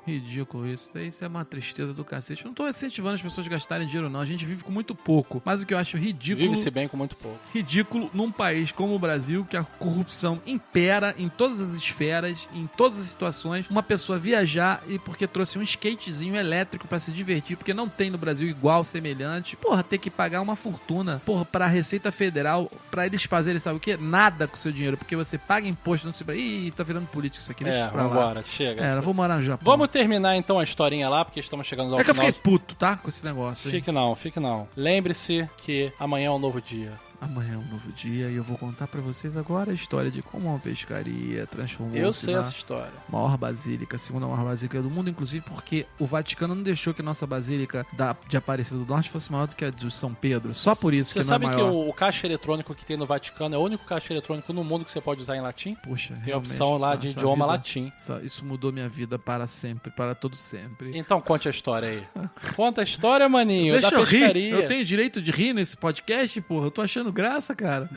ridículo isso. Isso é uma tristeza do cacete. Eu não tô incentivando as pessoas a gastarem dinheiro, não. A gente vive com muito pouco. Mas o que eu acho ridículo... Vive-se bem com muito pouco. Ridículo num país como o Brasil, que a corrupção impera em todas as esferas, em todas as situações. Uma pessoa viajar e porque trouxe um skatezinho elétrico pra se divertir, porque não tem no Brasil igual, semelhante. Porra, ter que pagar uma fortuna, porra, pra Receita Federal, pra eles fazerem, sabe o quê? Nada com o seu dinheiro, porque você paga imposto, não se... Ih, tá virando político isso aqui, deixa isso pra lá. Vambora, chega. Vou morar no Japão. Vamos terminar então a historinha lá, porque estamos chegando ao final. É que eu fiquei de... puto, tá? Com esse negócio. Fique não. Lembre-se que amanhã é um novo dia. Amanhã é um novo dia e eu vou contar pra vocês agora a história de como uma pescaria transformou-se Eu sei essa história. Maior basílica, a segunda maior basílica do mundo, inclusive porque o Vaticano não deixou que a nossa basílica de Aparecida do Norte fosse maior do que a de São Pedro. Só por isso que não é maior. Você sabe que o caixa eletrônico que tem no Vaticano é o único caixa eletrônico no mundo que você pode usar em latim? Puxa, tem a opção lá de idioma latim. Isso mudou minha vida para sempre, para todo sempre. Então conte a história aí. Conta a história, maninho, Deixa da eu pescaria. Rir. Eu tenho direito de rir nesse podcast, porra. Eu tô achando graça, cara.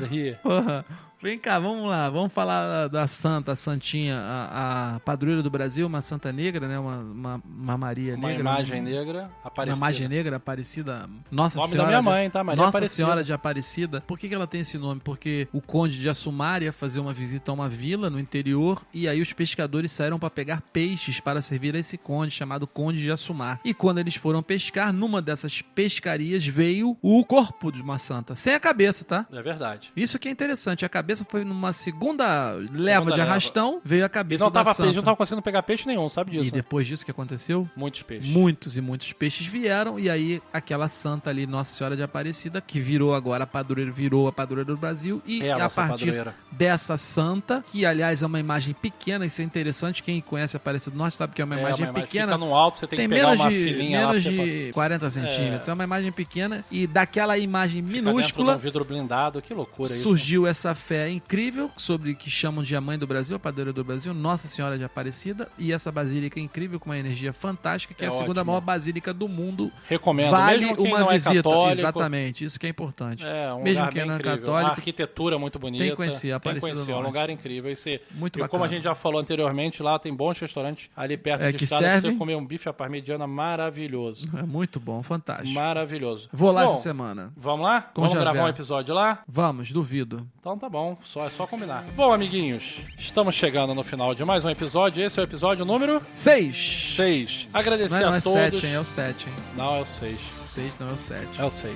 Porra. Vem cá, vamos lá. Vamos falar da santa, a santinha, a padroeira do Brasil, uma santa negra, né? Uma Maria uma negra. Imagem negra Aparecida. Uma imagem negra Aparecida. Nossa nome Senhora. Da minha mãe, tá? Maria Nossa Aparecida. Senhora de Aparecida. Por que ela tem esse nome? Porque o conde de Assumar ia fazer uma visita a uma vila no interior e aí os pescadores saíram para pegar peixes para servir a esse conde, chamado Conde de Assumar. E quando eles foram pescar, numa dessas pescarias veio o corpo de uma santa. Sem a cabeça, tá? É verdade. Isso que é interessante. A cabeça foi numa segunda leva de arrastão, veio a cabeça da santa. Peixe, não tava conseguindo pegar peixe nenhum, sabe disso? E depois disso que aconteceu? Muitos peixes. Muitos e muitos peixes vieram e aí aquela santa ali, Nossa Senhora de Aparecida, que virou agora a padroeira, virou a padroeira do Brasil e a partir dessa santa, que aliás é uma imagem pequena, isso é interessante, quem conhece Aparecida do Norte sabe que é uma imagem pequena. Fica no alto, você tem que pegar uma filinha menos de 40 centímetros, é uma imagem pequena e daquela imagem minúscula dentro de um vidro blindado, que loucura isso. Surgiu essa fé incrível sobre que chamam de a mãe do Brasil, a padroeira do Brasil, Nossa Senhora de Aparecida, e essa basílica incrível com uma energia fantástica, que é a segunda maior basílica do mundo. Recomendo, vale mesmo quem uma não visita. É católico, exatamente, isso que é importante. Mesmo quem não é incrível. católico, a arquitetura é muito bonita. Tem que conhecer, Aparecida do Norte. É um lugar incrível. Muito bacana. Como a gente já falou anteriormente, lá tem bons restaurantes ali perto de estrada pra você comer um bife à parmegiana maravilhoso. É muito bom, fantástico. Maravilhoso. Vou lá essa semana. Vamos lá? Vamos gravar um episódio lá? Vamos, duvido. Então tá bom, é só combinar. Bom, amiguinhos, estamos chegando no final de mais um episódio. Esse é o episódio número 6. Agradecer não a é todos. 7, hein? É o 7, hein? Não, é o 6. 6, não é o 7. É o 6.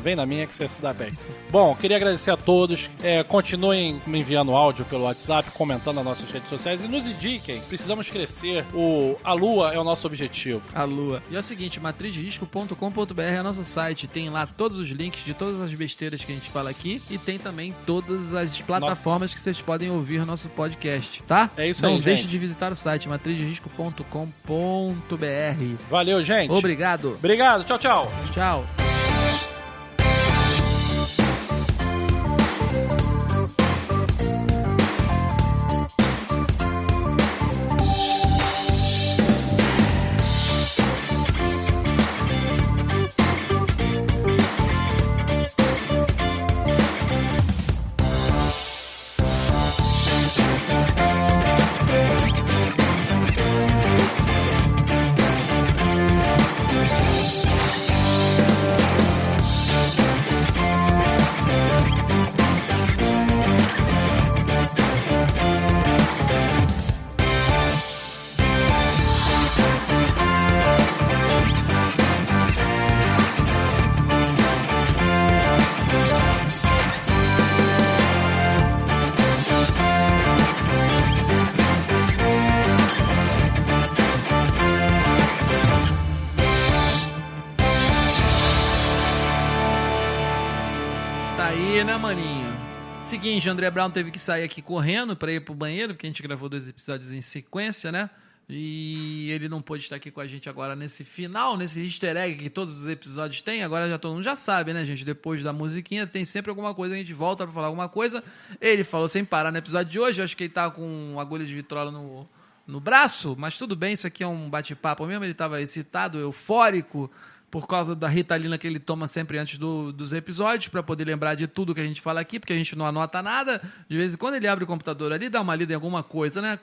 Vem na minha que você se dá bem. Bom, queria agradecer a todos. Continuem me enviando áudio pelo WhatsApp, comentando nas nossas redes sociais e nos indiquem. Precisamos crescer. A Lua é o nosso objetivo. A Lua. E é o seguinte, matrizderisco.com.br é nosso site. Tem lá todos os links de todas as besteiras que a gente fala aqui e tem também todas as plataformas que vocês podem ouvir nosso podcast, tá? É isso aí, Não deixe gente. de visitar o site matrizderisco.com.br. Valeu, gente. Obrigado. Obrigado. Tchau, tchau. Tchau. seguinte, André Brown teve que sair aqui correndo pra ir pro banheiro, porque a gente gravou 2 episódios em sequência, né? E ele não pôde estar aqui com a gente agora nesse final, nesse easter egg que todos os episódios têm. Agora já todo mundo já sabe, né, gente? Depois da musiquinha tem sempre alguma coisa, a gente volta pra falar alguma coisa. Ele falou sem parar no episódio de hoje, eu acho que ele tá com agulha de vitrola no braço, mas tudo bem, isso aqui é um bate-papo mesmo. Ele tava excitado, eufórico, por causa da Ritalina que ele toma sempre antes dos episódios, para poder lembrar de tudo que a gente fala aqui, porque a gente não anota nada. De vez em quando ele abre o computador ali, dá uma lida em alguma coisa, né?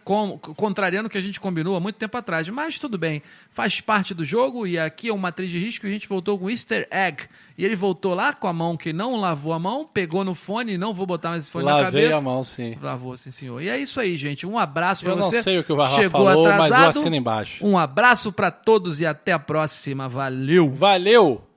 Contrariando o que a gente combinou há muito tempo atrás. Mas tudo bem, faz parte do jogo, e aqui é uma matriz de risco, e a gente voltou com o Easter Egg. E ele voltou lá com a mão que não lavou a mão, pegou no fone, não vou botar mais esse fone na cabeça. Lavei a mão, sim. Lavou, sim, senhor. E é isso aí, gente. Um abraço pra você. Eu não sei o que o Varral Chegou falou, atrasado. mas eu assino embaixo. Um abraço pra todos e até a próxima. Valeu! Valeu!